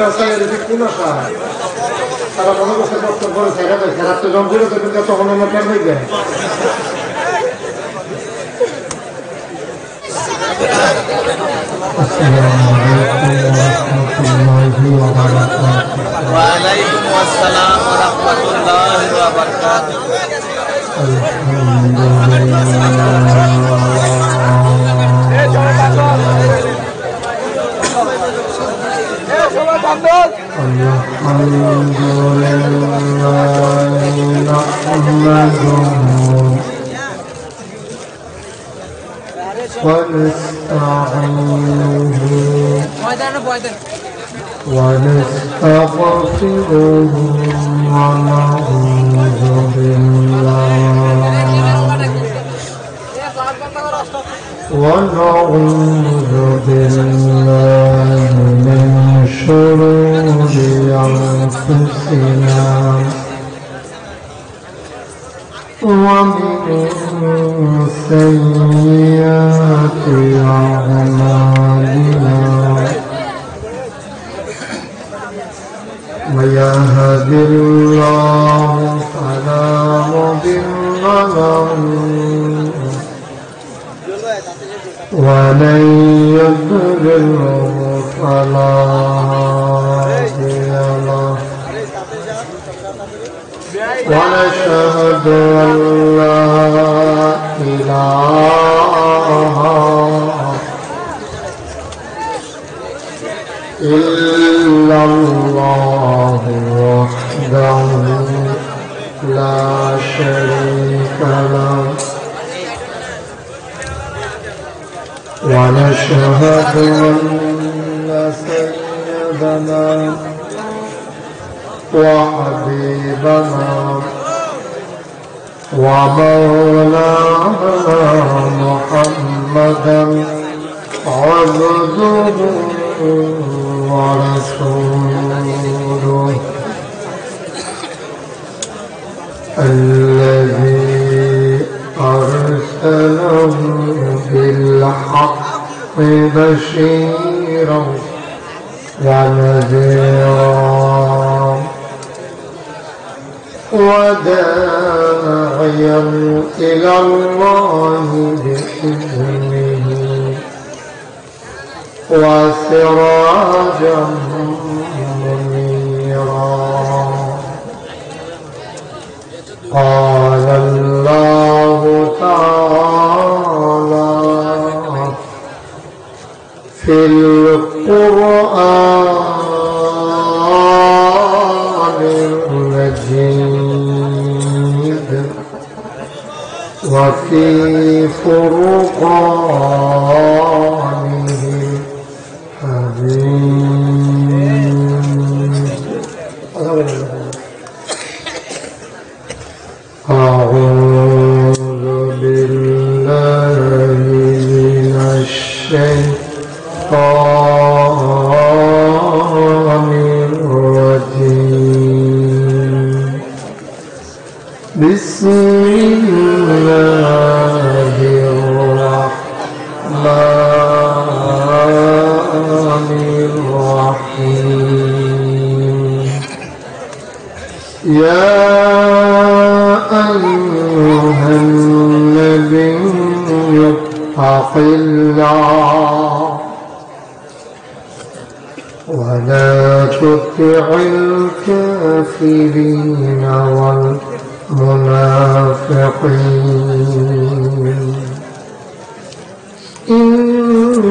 রাস্তায় এদিকে কোন আসা তারা মনে করছে কষ্ট করে ছেড়ে দেয় রাত্রে জঙ্গলে দেবেন তখন আমার কেন দেয় ওয়ালাইকুম আসসালাম ওয়া রাহমাতুল্লাহি ওয়া বারাকাতুহু ونستغفره ونعوذ بالله من شرور أنفسنا ومن سيئات أعمالنا من يهد الله فلا مضل له ومن يضلله فلا هادي له ونشهد أن لا إله إلا الله وحده لا شريك له ونشهد أن سيدنا وحبيبنا ومولانا محمدا عبده ورسوله الذي أرسله بالحق بشيرا ونذيرا وداعيا إلى الله بإذنه وسراجا منيرا قال الله تعالى في القرآن المجيد وفي فرقانه أعوذ بالله من الشيطان الرجيم بسم الله الرحمن الرحيم يا أيها النبي اتق الله ولا تطع الكافرين والمنافقين إن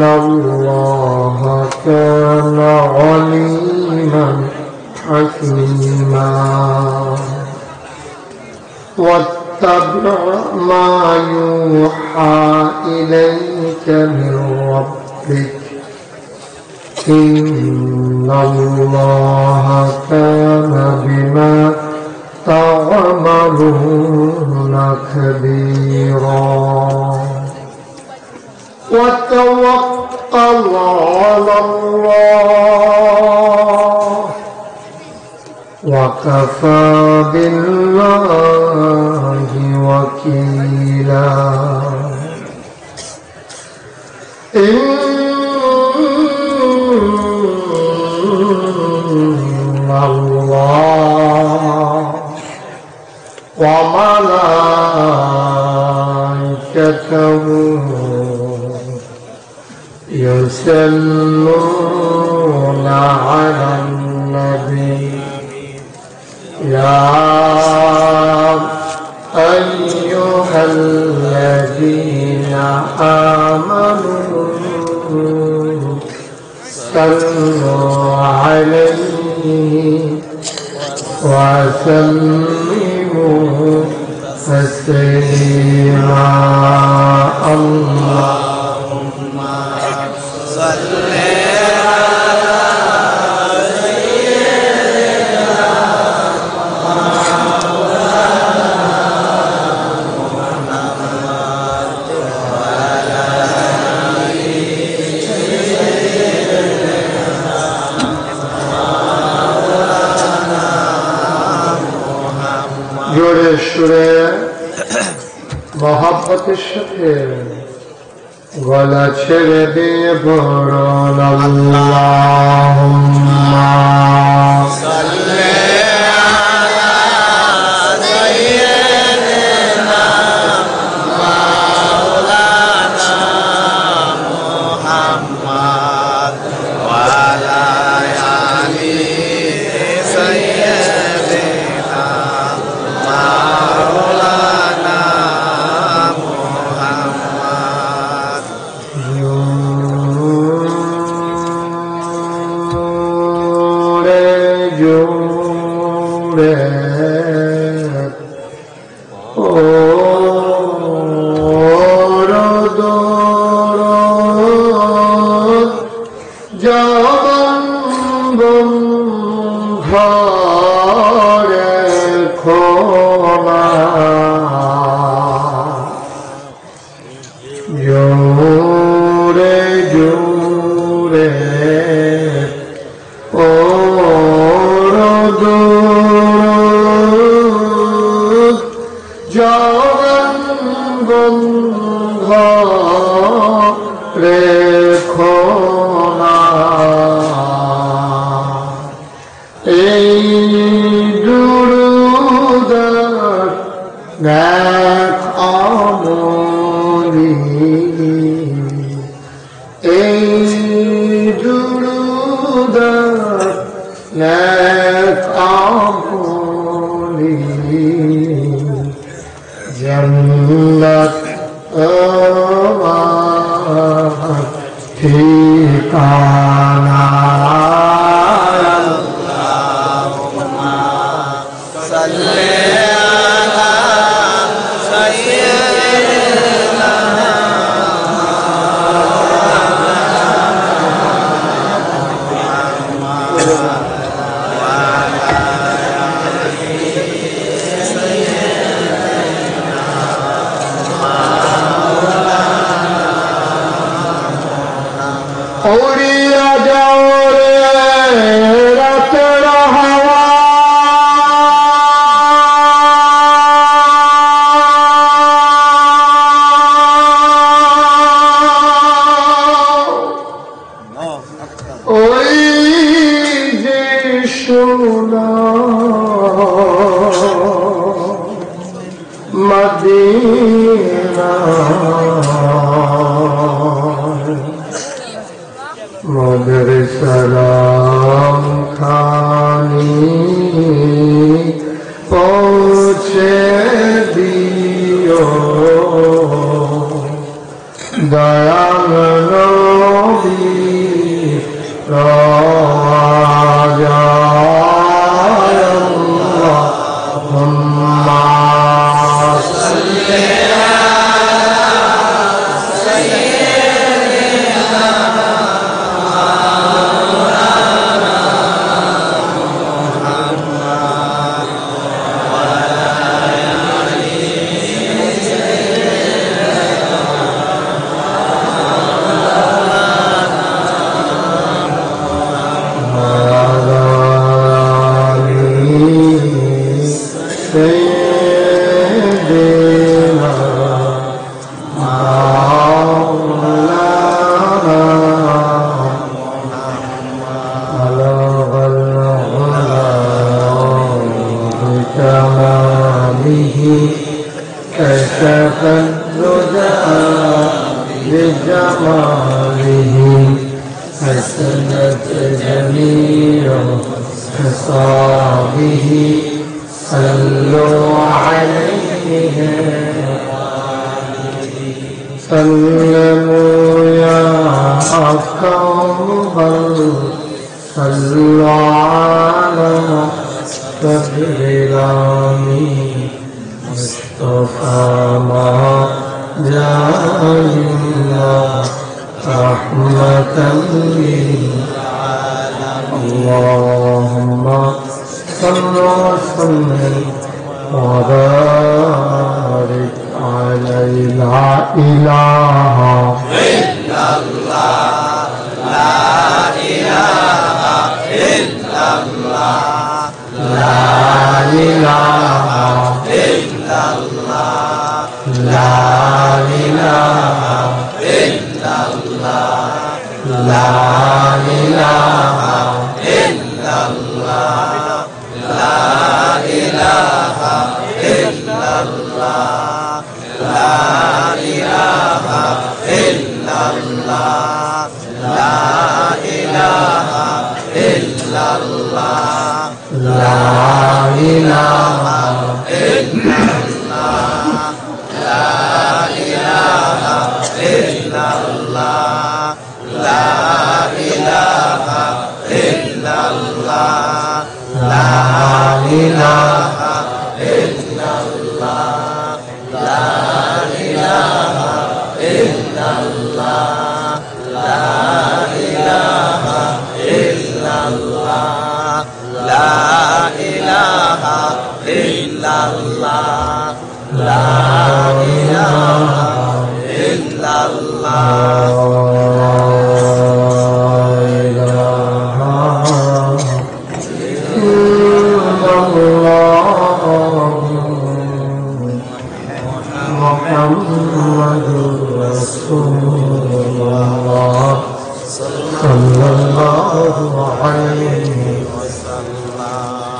الله كان عليما حكيما واتبع ما يوحى إليك من ربك إن الله كان بما تعملون خبيرا وتوكل على الله وكفى بالله وكيلا إن يصلون على النبي يا أيها الذين آمنوا صلوا عليه وسلموا تسليما اللهم صل জোরে সুরে মহাব্বতের সাথে গলা ছেড়ে দিয়ে পড়ুন আল্লাহুম্মা সাল্লি আলা সাইয়্যিদিনা মাওলানা মুহাম্মদ ওয়া আলা আলি সাইয়্যিদিনা মাওলানা মুহাম্মদ জোরে ও রোদরদ জবান বন্ধরে খোলা জোরে জোরে ও রোদরদ জবান বন্ধরে খোলা এই দুরুদ নেক আমলি এই দুরুদ নেক আমলি জান্নাত আমার ঠিকানা صلي على سيدنا উড়িয়া যাও রে রাতের হাওয়া ওই যে সোনা মদিনা মদের সালাম খানি পৌঁছে দিও দয়াল নবী রাজা আল্লাহুম্মা সাল্লি حسنت جميع خصاله صلوا عليه سلموا يا قوم صلوا على تبريراني مصطفى ما جاء لله رحمة للعالمين اللهم صل وسلم وبارك عليه لا إله إلا الله لا إله إلا الله لا إله إلا الله لا إله إلا الله لا إله إلا الله لا إله إلا الله لا إله إلا الله لا إله إلا الله لا إله إلا الله لا إله إلا الله لا إله إلا الله لا إله إلا الله لا إله إلا الله لا إله إلا الله لا إله إلا الله لا إله إلا الله محمد رسول الله صلى الله عليه وسلم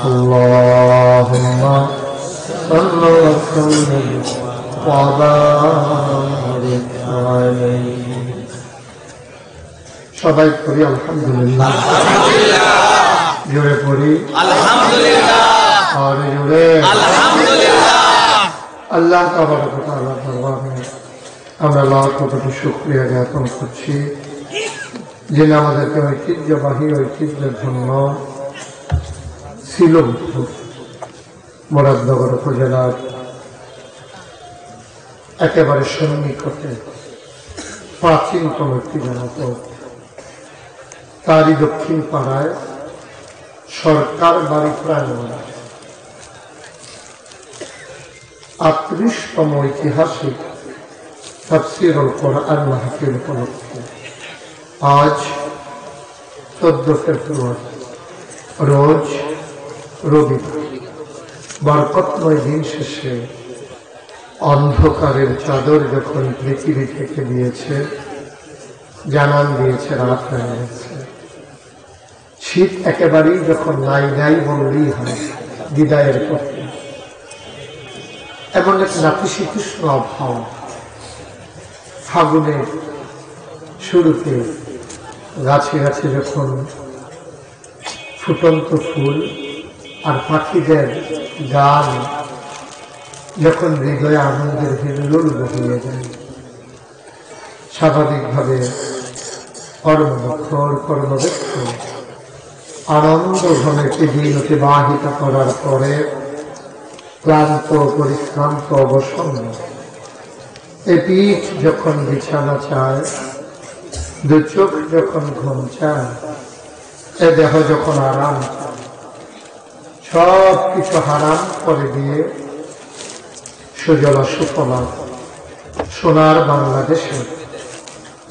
اللهم صل وسلم وبارك عليه সবাই পড়ি আলহামদুলিল্লাহ জোরে পড়ি আলহামদুলিল্লাহ আর জোরে আলহামদুলিল্লাহ আল্লাহ তাবারক ওয়া তাআলা দরবারে আমরা লাখ কোটি শুকরিয়া জ্ঞাপন করছি যিনি আমাদেরকে ঐতিহ্যধন্য সিলমপুর মুরাদনগর উপজেলার একেবারে সন্নিকটে প্রাচীনতম একটি জনপদ তারই দক্ষিণ পাড়ায় সরকার বাড়ি প্রাঙ্গণ ৩৮তম ঐতিহাসিক তাফসীরুল কোরআন মাহফিল উপলক্ষে আজ 14 ফেব্রুয়ারি রোজ রবিবার বরকতময় দিন শেষে অন্ধকারের চাদর যখন পৃথিবী থেকে দিয়েছে জানান দিয়েছে রাত হয়ে গেছে শীত একেবারেই যখন নাই নাই বললেই হয় বিদায়ের পথে এমন এক নাতিশীতোষ্ণ আবহাওয়া ফাগুনের শুরুতে গাছে গাছে যখন ফুটন্ত ফুল আর পাখিদের গান যখন হৃদয়ে আনন্দের হিল্লোল বহিয়ে যায় স্বাভাবিকভাবে কর্মমুখর কর্মব্যস্ত আনন্দ ঘনে একটি দিন অতিবাহিত করার পরে ক্লান্ত পরিশ্রান্ত অবসন্ন এ পিঠ যখন বিছানা চায় দু চোখ যখন ঘুম চায় এ দেহ যখন আরাম চায় সব কিছু হারাম করে দিয়ে সুজলা সুফলা সোনার বাংলাদেশে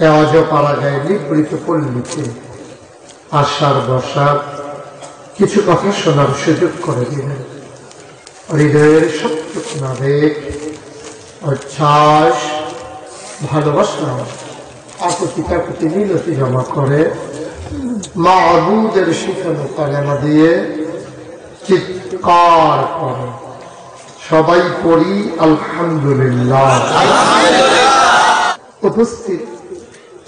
এ অজপাড়া যায় নিবৃত পল্লীতে আশার বসার কিছু কথা শোনার সুযোগ করে দিলেন হৃদয়ের সত্যক নাবেগ উচ্ছ্বাস ভালোবাসা আকুতি কাকুতি মিনতি জমা করে মাবুদের শিখানো কালেমা দিয়ে চিৎকার করে সবাই পড়ি আলহামদুলিল্লাহ। উপস্থিত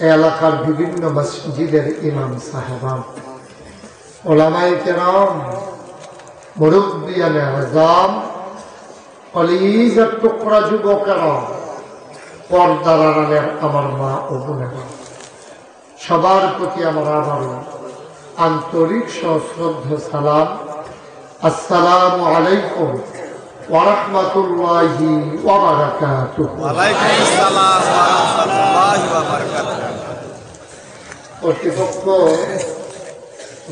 এলাকার বিভিন্ন মসজিদের ইমাম সাহেবান, ওলামায়ে কেরাম, মুরব্বিয়ানে আযম, কলিজার টুকরা যুবকেরা, পর্দার আড়ালের আমার মা ও বোনেরা, সবার প্রতি আমার আবারও আন্তরিক সশ্রদ্ধ সালাম। আসসালামু আলাইকুম ওয়া রাহমাতুল্লাহি ওয়া বারাকাতুহু। ওয়ালাইকুম আসসালাম ওয়া রাহমাতুল্লাহি ওয়া বারাকাতুহু। কর্তৃপক্ষ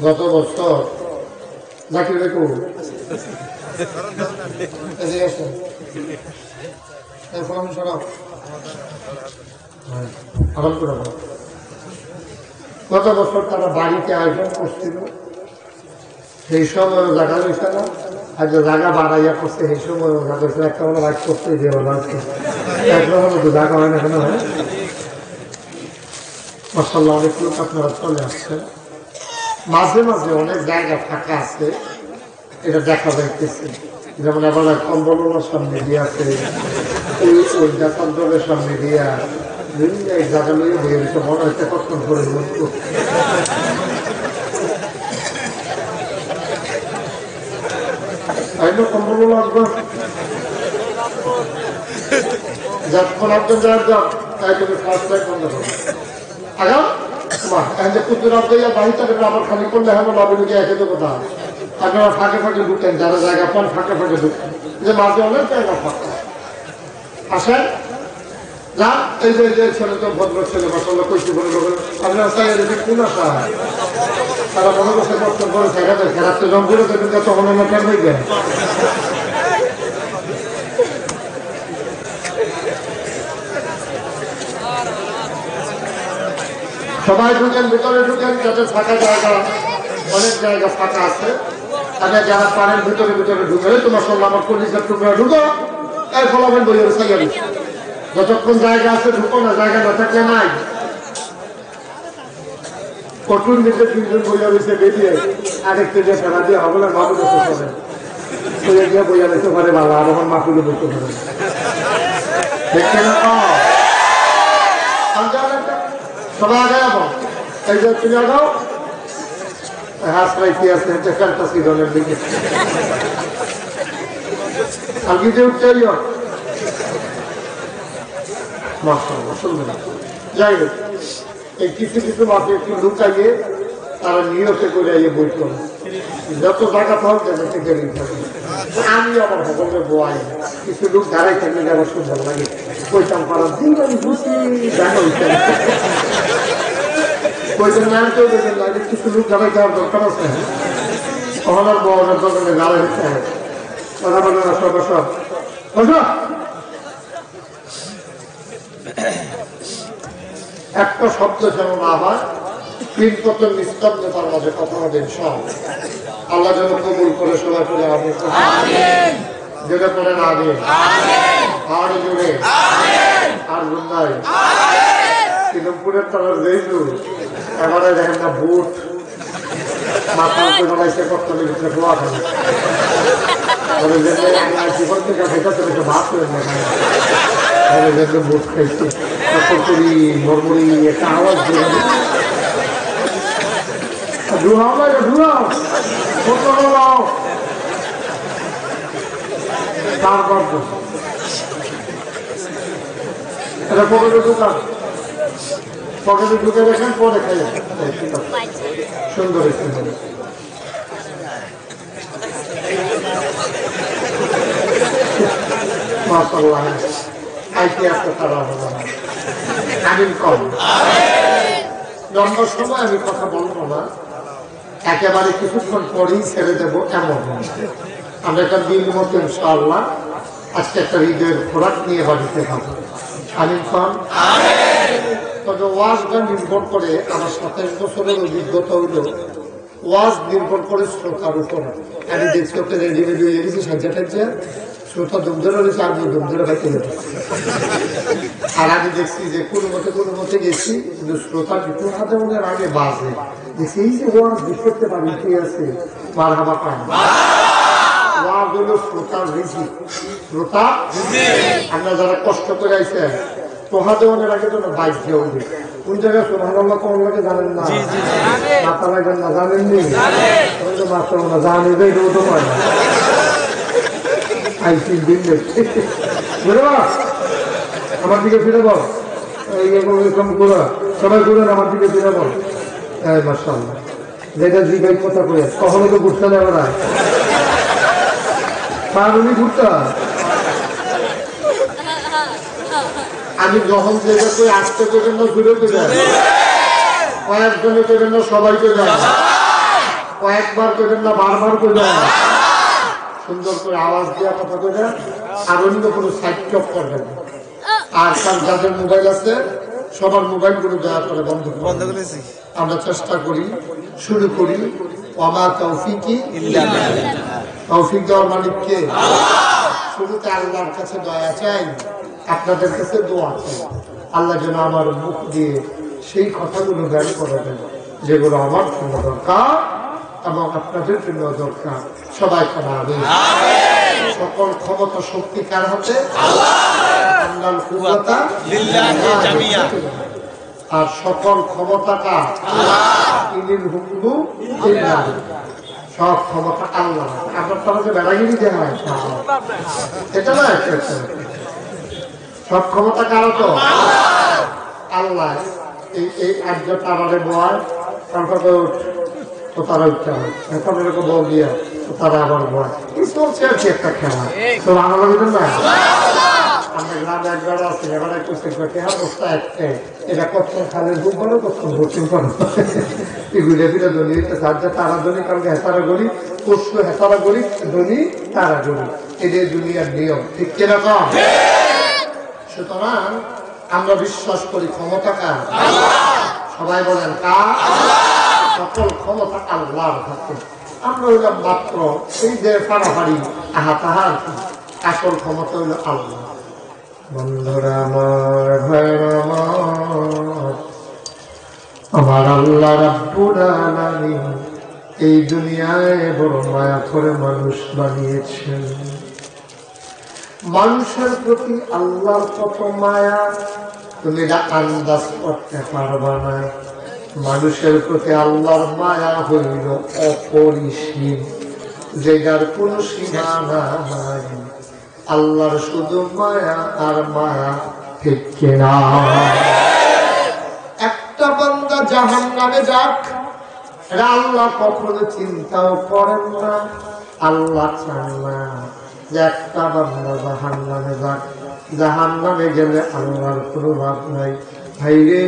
গত বছর জাকির বেকু গত বছর তারা বাড়িতে আয়োজন করছিল, সেই সময় জায়গা হয়েছে না, আর যে জায়গা বাড়াইয়া করছে সেই সময় জায়গা হয়েছে একটা হলো বাইক করতে দিয়ে তো জায়গা হয় না কেন হয়। মাশাআল্লাহ অনেক লোক আপনারা চলে আসছেন, মাঝে মাঝে অনেক জায়গা ফাঁকা আছে, এটা দেখা যাইতেছে। যেমন আবার কম্বলের সামনে দিয়ে আছে, ওই দেখান্তরের সামনে দিয়া এই জায়গা নিয়ে বইয়ে দিচ্ছে, মনে হচ্ছে কতক্ষণ করে বলতো। কম্বল লাগবে যখন আপনার যার যান তাই তুমি ফার্স্ট লাইট বন্ধ করো। আগাম পুতুর আপনার বাড়িতে আবার খালি করলে হ্যাঁ লবি গিয়ে একে তো কোথা আপনারা ফাঁকে ফাঁকে ঢুকেন, যারা জায়গা পান ফাঁকে ফাঁকে ঢুকেন, যে মাঝে অনেক জায়গা ফাঁকা আসেন না। এই যে ছেলে তো ভদ্র ছেলে মাসাল্লাহ কইছি বলে আপনারা চাই কোন আসা তারা মনে করছে কষ্ট করে জায়গা দেখে রাত্রে জঙ্গলে দেখেন তখন আমার কেন দেয়। সবাই ঢুকেন, ভিতরে ঢুকেন, যাদের ফাঁকা জায়গা অনেক জায়গা ফাঁকা আছে, তাদের যারা পারেন ভিতরে ভিতরে ঢুকে তোমার সঙ্গে আমার কলিজার টুকরা ঢুকো, এই ফলাফল বই সাইয়া দিচ্ছে। যতক্ষণ জায়গা আছে ঢুকো না, জায়গা না থাকলে নাই। কঠোর নিচে তিনজন বইয়া রয়েছে বেরিয়ে আরেকটা যে ফেরা দিয়ে হবে না, বাবু বসে পারেন বইয়া দিয়ে বইয়া দিতে পারে বাবা, আর আমার মাকুলে বসতে পারে দেখতে না। সবাই আগে যাবো, এই যে তুমি আগাও হাত রাইতে আছে ফ্যান্টাসি দলের দিকে আগে যে উঠতে যাই হোক। এই কিছু কিছু মাঠে একটু লুকাইয়ে তারা নিয়তে করে বই করে যত জায়গা পাওয়া যাবে আমি আবার ভগবানের বোয়াই কিছু লোক দাঁড়াই থাকলে আমার সুন্দর লাগে কইতাম পারাম দেখা হইতে কিছু লোক দাঁড়াই যাওয়ার দরকার আছে, কখনোর বড়ের দোকানে দাঁড়াই হইতে হয় কথা বলে না সব সব একটা শব্দ যেন না হয়, কীর্তন নিস্তব্ধতার মাঝে কথা হবে সব। আল্লাহ যেন কবুল করে সবাই করে আমি যেটা করে না আগে আর জোরে আর গুন্দাই সিলমপুরের তারা যেইলু এবারে দেখেন না বুট মাথা উপরে বানাইছে কর্তনের ভিতরে খোয়া খাবে জীবন থেকে ভেতর থেকে ভাত করে না বুট খাইছে করি মরমরি একটা আওয়াজ দিয়ে ধুয়াও লাগে ধুয়াও তারপর এটা পকেটে ঢুকান, পকেটে ঢুকে দেখেন পরে খাই সুন্দর মাশাআল্লাহ। আইটি একটা তারা আমিন কম জন্ম সময় আমি কথা বলবো না, একেবারে কিছুক্ষণ পরেই ছেড়ে দেবো এমন। আমরা একটা দিন মতো ইনশাআল্লাহ আজকে একটা হৃদয়ের খোরাক নিয়ে বাড়িতে খাবো। আমিন কম। তবে ওয়াজটা নির্ভর করে আমার 27 বছরের অভিজ্ঞতা হইল ওয়াজ নির্ভর করে শ্রোতার উপর। আমি দেখছি ওকে রেডি রেডি হয়ে গেছি সাজ্জা টাজ্জা, শ্রোতা দুম ধরে রয়েছে, আমি দুম ধরে বাইতে গেছি। আর আমি দেখছি যে কোনো মতে গেছি, কিন্তু শ্রোতার একটু হাতে মনের আগে বাজে দেখছি এই যে ওয়াজ বুঝ করতে পারি ঠিক আছে মার হাবা পান ওয়াজ হলো শ্রোতার রিজিক। শ্রোতা আমরা যারা কষ্ট করে আইছেন তোহা দেওয়ানের আগে তো বাইক দিয়ে উঠবে কোন জায়গায় সুবহানাল্লাহ কোন লাগে জানেন না মাথা লাগবেন না জানেননি মাত্র না জানি যে এটা তো পায় না আইসি দিন আমার দিকে ফিরে বল সবাই বলুন আমার দিকে ফিরে বল মাশাআল্লাহ যেটা জিগাই কথা করে কখনো তো ঘুরতে না ওরা পারুনি ঘুরতা আমি যখন যেটা করে আসতে করে না ঘুরে যায় কয়েকজনে করে না সবাইকে যায় কয়েকবার করে না বারবার করে যায় সুন্দর করে আওয়াজ দেওয়া কথা করে আর অন্য কোনো সাইড চক করবেন আর যাদের মোবাইল আছে সবার মোবাইল গুলো দয়া করে বন্ধ করেছি আমরা চেষ্টা করি শুরু করি আমার তৌফিকি তৌফিক দেওয়ার মালিককে শুরুতে আল্লাহর কাছে দয়া চাই আপনাদের কাছে দোয়া চাই আল্লাহ যেন আমার মুখ দিয়ে সেই কথাগুলো বের করে দেন যেগুলো আমার জন্য দরকার এবং আপনাদের জন্য দরকার সবাই খাবে সকল ক্ষমতা শক্তি কার হাতে আর সকল ক্ষমতা কার সব ক্ষমতা আল্লাহ আপনার তাহলে বেড়াগিরি দেওয়া হয় এটা না সব ক্ষমতা কারো তো আল্লাহ এই আর্য তারারে বয় তারপর তো তারা উঠতে হয় এখন এরকম বল দিয়া তো তারা আবার বয় এই চলছে আর কি একটা খেলা তো ভালো লাগবে না আমরা গ্রামে একবার আছি এবার একটু অবস্থা একটাই এটা কখন খালের বুক বলো কখন ভর্তি করো ঘুরে ফিরে ধনী সাহায্যে তারা ধনী কালকে হেতারা গড়ি পরশু হেতারা গড়ি ধনী তারা গড়ি এদের দুনিয়ার নিয়ম ঠিক কিরকম সুতরাং আমরা বিশ্বাস করি ক্ষমতা কার সবাই বলেন কার সকল ক্ষমতা আল্লাহর হাতে আমরা হইলাম মাত্র এই যে পাড়াহাড়ি আহা তাহার আসল ক্ষমতা হইল আল্লাহ বন্ধুরা আমার ভাইরা আমার আল্লাহ রাব্বুল আলামিন এই দুনিয়ায় বড় মায়া করে মানুষ বানিয়েছেন মানুষের প্রতি আল্লাহর কত মায়া তুমি এটা আন্দাজ করতে পারবা না মানুষের প্রতি আল্লাহর মায়া হইল অপরিসীম যেটার কোন সীমানা নাই আল্লাহর শুধু মায়া আর মায়া ঠিক কিনা একটা বান্দা জাহান্নামে যাক এটা আল্লাহ কখনো চিন্তাও করেন না আল্লাহ চান না যে একটা বান্দা জাহান্নামে যাক জাহান্নামে গেলে আল্লাহর কোনো লাভ নাই ভাইরে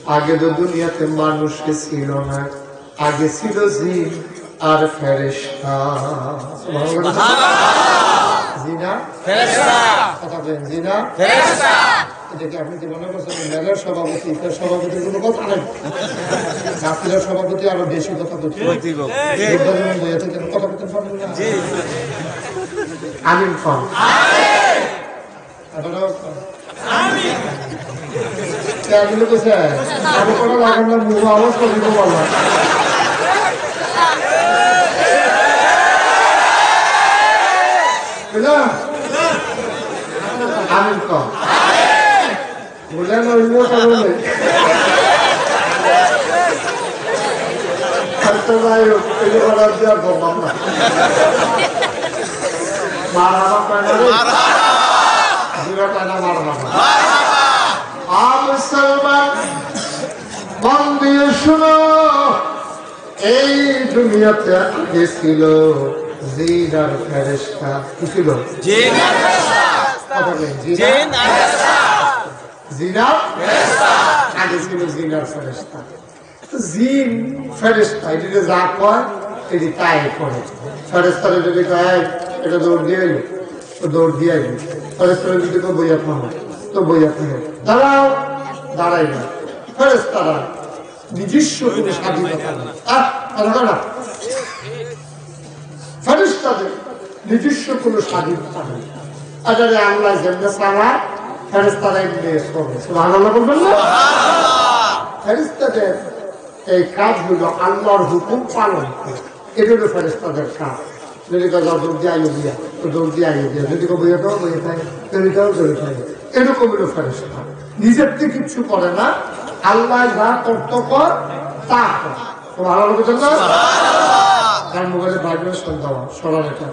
আগে তো দুনিয়াতে মানুষকে ছিল না আগে ছিল জিন আর ফেরেশতা জিনা ফেরেশতা কথা বলেন জিনা ফেরেশতা এটাকে আপনি কি মনে করছেন মেলার সভাপতি তার সভাপতির কোনো কথা নেই জাতির সভাপতি আরো বেশি কথা বলছে কথা বলতে পারবেন না আমিন খান আমিন এগুলো তো স্যার আরো কোনো লাগান না মুখ আওয়াজ করে দিতে পারলাম আমিন খান বললেন অন্য কারণে যাই হোক এই অর্ডার দেওয়ার বললাম না মার হাবা পায় না দুরা পায় না মার হাবা মুসলমান মন দিয়ে শুনো এই দুনিয়াতে আগে ছিল জিন আর ফেরেশতা কি ছিল জিন আর ফেরেশতা আগে ছিল জিন আর ফেরেশতা জিন ফেরেশতা এটা যা কয় এটি তাই করে ফেরেশতারা যদি কয় এটা দৌড় দিয়ে আইলো তো দৌড় দিয়ে আইলো ফেরেশতারা যদি কেউ বইয়া থামো তো বইয়া থাকে দাঁড়াও দাঁড়াই না ফেরেশতারা নিজস্ব কোনো স্বাধীনতা নেই ফেরেশতাদের নিজস্ব কোনো স্বাধীনতা নেই আরে আল্লাহ যেমনি চালায় ফেরেশতারা এমনি করবে সুবহানাল্লাহ বলবেন না ফেরেশতাদের এই কাজ হলো আল্লাহর হুকুম পালন করে এটা হলো ফেরেশতাদের কাজ যদি দৌড় দিয়ে আইও দিয়া তো দৌড় দিয়ে আইও দিয়া যদি বইয়ে দাও বইয়ে থাকে তৈরিটাও তৈরি থাকে এরকম হলো ফেরেশতা, নিজের থেকে কিচ্ছু করে না, আল্লাহ যা করতে কর তা কর। ভালো বলছেন না? তার মোবাইলে ভাইব্রেশন দেওয়া সরান, এটা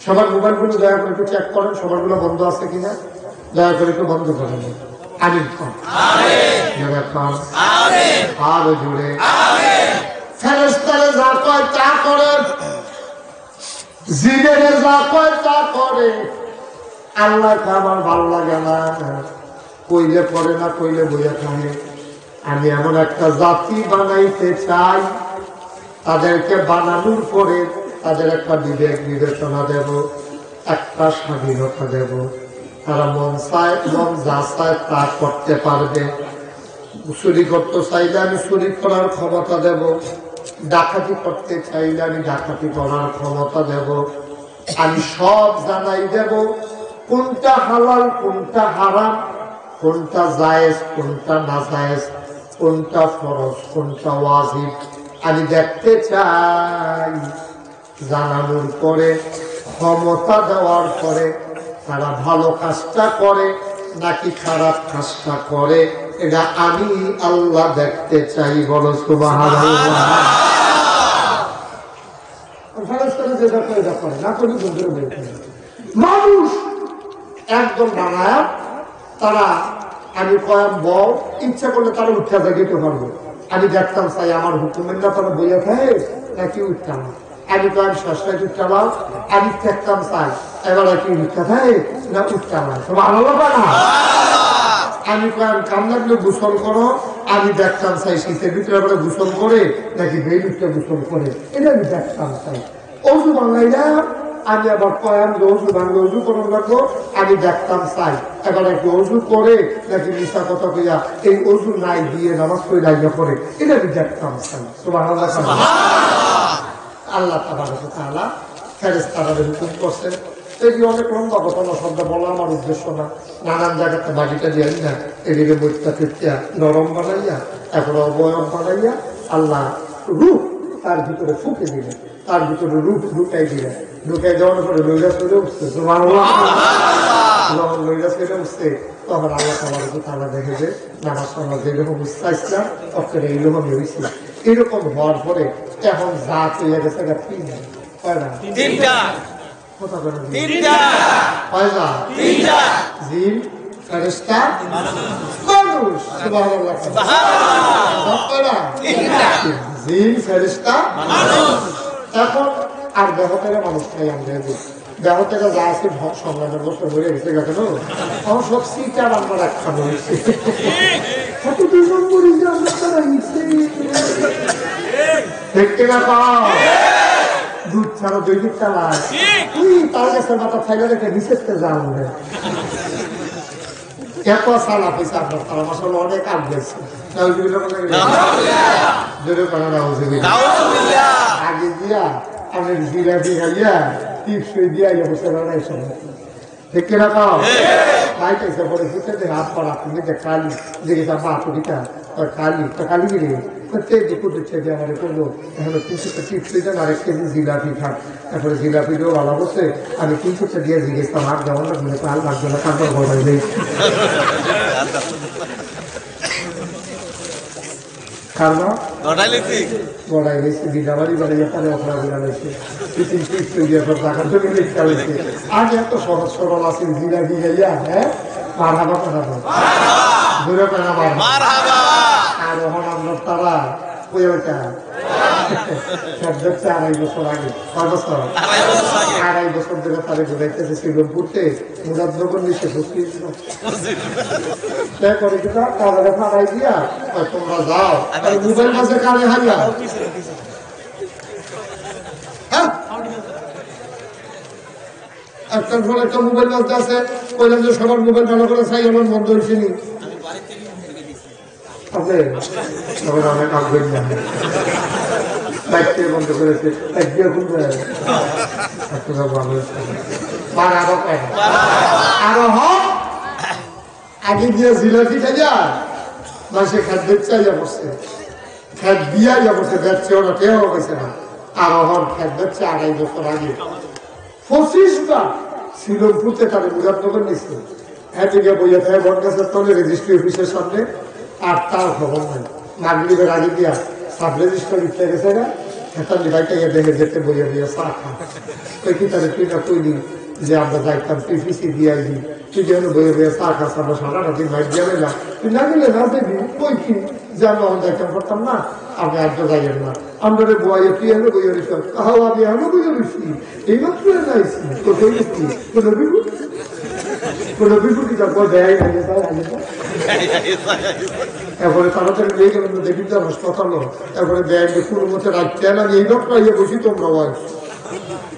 সবার মোবাইল গুলো দয়া করে একটু চেক করেন, সবার গুলো বন্ধ আছে কিনা, দয়া করে একটু বন্ধ করেন। আমিন খান, আরো জুড়ে। ফেরেশতারা যা কয় তা করে, জিনেরা যা কয় তা করে। আল্লাহ আমার ভালো লাগে না, কইলে পড়ে না, কইলে বইয়া থাকে। আমি এমন একটা জাতি বানাইতে চাই, তাদেরকে বানানোর পরে তাদের একটা বিবেক বিবেচনা দেব, একটা স্বাধীনতা দেব। তারা মন চায়, মন যা চায় তা করতে পারবে। চুরি করতে চাইলে আমি চুরি করার ক্ষমতা দেব, ডাকাতি করতে চাইলে আমি ডাকাতি করার ক্ষমতা দেব। আমি সব জানাই দেব, কোনটা হালাল কোনটা হারাম, কোনটা জায়েজ কোনটা না জায়েজ, কোনটা ফরজ কোনটা ওয়াজিব আমি দেখতে চাই। জানানোর পরে, ক্ষমতা দেওয়ার পরে তারা ভালো কাজটা করে নাকি খারাপ কাজটা করে, এটা আমি আল্লাহ দেখতে চাই। বলো সুবহানাল্লাহ। মানুষ একদম বানায় তারা, আমি কয়াম বল ইচ্ছা করলে তারা উঠা জাগিতে পারবো। আমি দেখতাম চাই আমার হুকুমের না তারা বইয়া থাকে নাকি উঠতাম। আমি কয়াম শ্বাসটাই উঠতাম, আমি দেখতাম চাই এবার কি উঠা থাকে না উঠতাম। আমি কয়াম কাম লাগলে গোসল করো, আমি দেখতাম চাই শীতের ভিতরে আবার গোসল করে নাকি বেল উঠতে গোসল করে, এটা আমি দেখতাম চাই। অজু বাংলাইরা আমি আবার কয়াম যে অজু ভাঙলে অজু করার লাগবো, আমি দেখতাম চাই এবার একটু অজু করে নাকি মিশা কথা কইয়া এই অজু নাই দিয়ে নামাজ পড়ে লাইয়া করে, এটা আমি দেখতাম চাই। সুবহানাল্লাহ। আল্লাহ তাআলা ফেরেশতারা হুকুম করছেন। এটি অনেক লম্বা ঘটনা, শব্দ বলা আমার উদ্দেশ্য না। নানান জায়গাতে বাড়িটা দিয়ে না, এদিকে বইটা ফিরতিয়া নরম বানাইয়া এখন অবয়ব বানাইয়া আল্লাহ রূপ তার ভিতরে ফুঁকে দিলেন, তার ভিতরে রূপ ঢুকাই দিলেন। ঢুকাই দেওয়ার পরে লইলা চলে উঠছে, যখন লইলা চলে উঠছে তখন আল্লাহ তাআলা দেখে যে নামাজ নামাজ যেরকম চাইছিলাম তখন এইরকম হয়েছে। এরকম হওয়ার পরে এখন যা চলে গেছে জিন ফেরেশতা মানুষ। সুবহানাল্লাহ। জিন ফেরেশতা এখন আর দেহ থেকে মানুষ খাই আমরা দেহ থেকে যা আছে সংগ্রামের বছর হয়ে গেছে কেন আমার সব সিটা বাংলা রাখানো হয়েছে। কত 2 নম্বরই যে আমরা তারা দেখতে না পাও, দুধ ছাড়া দৈনিক চালায় তার কাছে মাথা ফাইলে রেখে নিষেধতে যান। এত সালা পয়সা আপনার তারা মাসাল অনেক আগ গেছে। আগে দিয়া আমি জিলাপি খাইয়া টিপসই দিয়া বসে বেড়াই সময় দেখতে না পাও ভাই পয়সা পরে ফুটে হাত পড়া তুমি কালি দেখে মা তুলিটা কালি তো কালি গিয়ে আমার করলো এখন 300টা টিপসই দেন আর 1 কেজি জিলাপি খান। তারপরে জিলাপিটাও ভালো বসে আমি 300টা দিয়ে জিজ্ঞেসলাম আর যেমন না ঘুরে পাল লাগবে না কাপড় গড়াই নেই গড়াই গেছে দিদাবাড়ি বাড়িয়ে তাহলে অপরাধ গেছে আগে এত সহজ সরল আছে জিলাপি গাইয়া। হ্যাঁ মার হাবা পাঠাবো দূরে পাঠাবো আর এখন আমরা তারা ওই ওইটা 2.5 বছর আগে 6 বছর 2.5 বছর ধরে তারা ঘুরাইতেছে শ্রীরামপুরতে মুরাদনগর নিচে করে কিনা তারা ফাড়াই দিয়া তোমরা যাও মোবাইল মাঝে কানে হারিয়া একটার ফলে একটা মোবাইল মাঝে আছে কইলাম যে সবার মোবাইল ভালো করে চাই আমার বন্ধ হয়েছে নি অনেক আগ্রহ না বন্ধ করেছে আরো আগে গিয়ে জিলাপি খাইয়া মানুষের খাদ্যের চাইয়া বসছে খ্যাত দিয়া বসে দেখছে ওরা কেউ গেছে না। আর হন খ্যাত দিচ্ছে 2.5 বছর আগে 25 বার শ্রীলঙ্কুতে তার মুরাদনগর নিচ্ছে হ্যাঁ থেকে বইয়া থাকে বট গাছের তলে রেজিস্ট্রি অফিসের সামনে আর তার খবর নাই মাগরিবের আগে দিয়া সাব রেজিস্টার লিখতে গেছে না হেতার লিভাইটা দেখে যেতে বইয়া দিয়া চা খা ওই কি তাহলে তুই না কইলি যে আমরা যাইতাম পিপিসি দিয়ে দিই তুই যেন বইয়ে বইয়ে চা খাস আমরা সারা রাতি ভাই দিয়ে না তুই না গেলে না দেখবি কই কি যে আমরা যাইতাম করতাম না আপনি আর তো যাইয়েন না আমরা বইয়ে তুই এনে বইয়ে দিতাম তাহাও আমি এখনো বইয়ে দিচ্ছি এইমাত্র যাইছি কোথায় গেছি কোনো বিপদ কোনো বিপত্তি তারপর দেয় আগে এরপরে তাড়াতাড়ি নিয়ে গেলাম দেখি তো হাসপাতাল এরপরে দেয় কোনো মতো রাখতে না এই ডক্টর ইয়ে বসি তোমরা হয়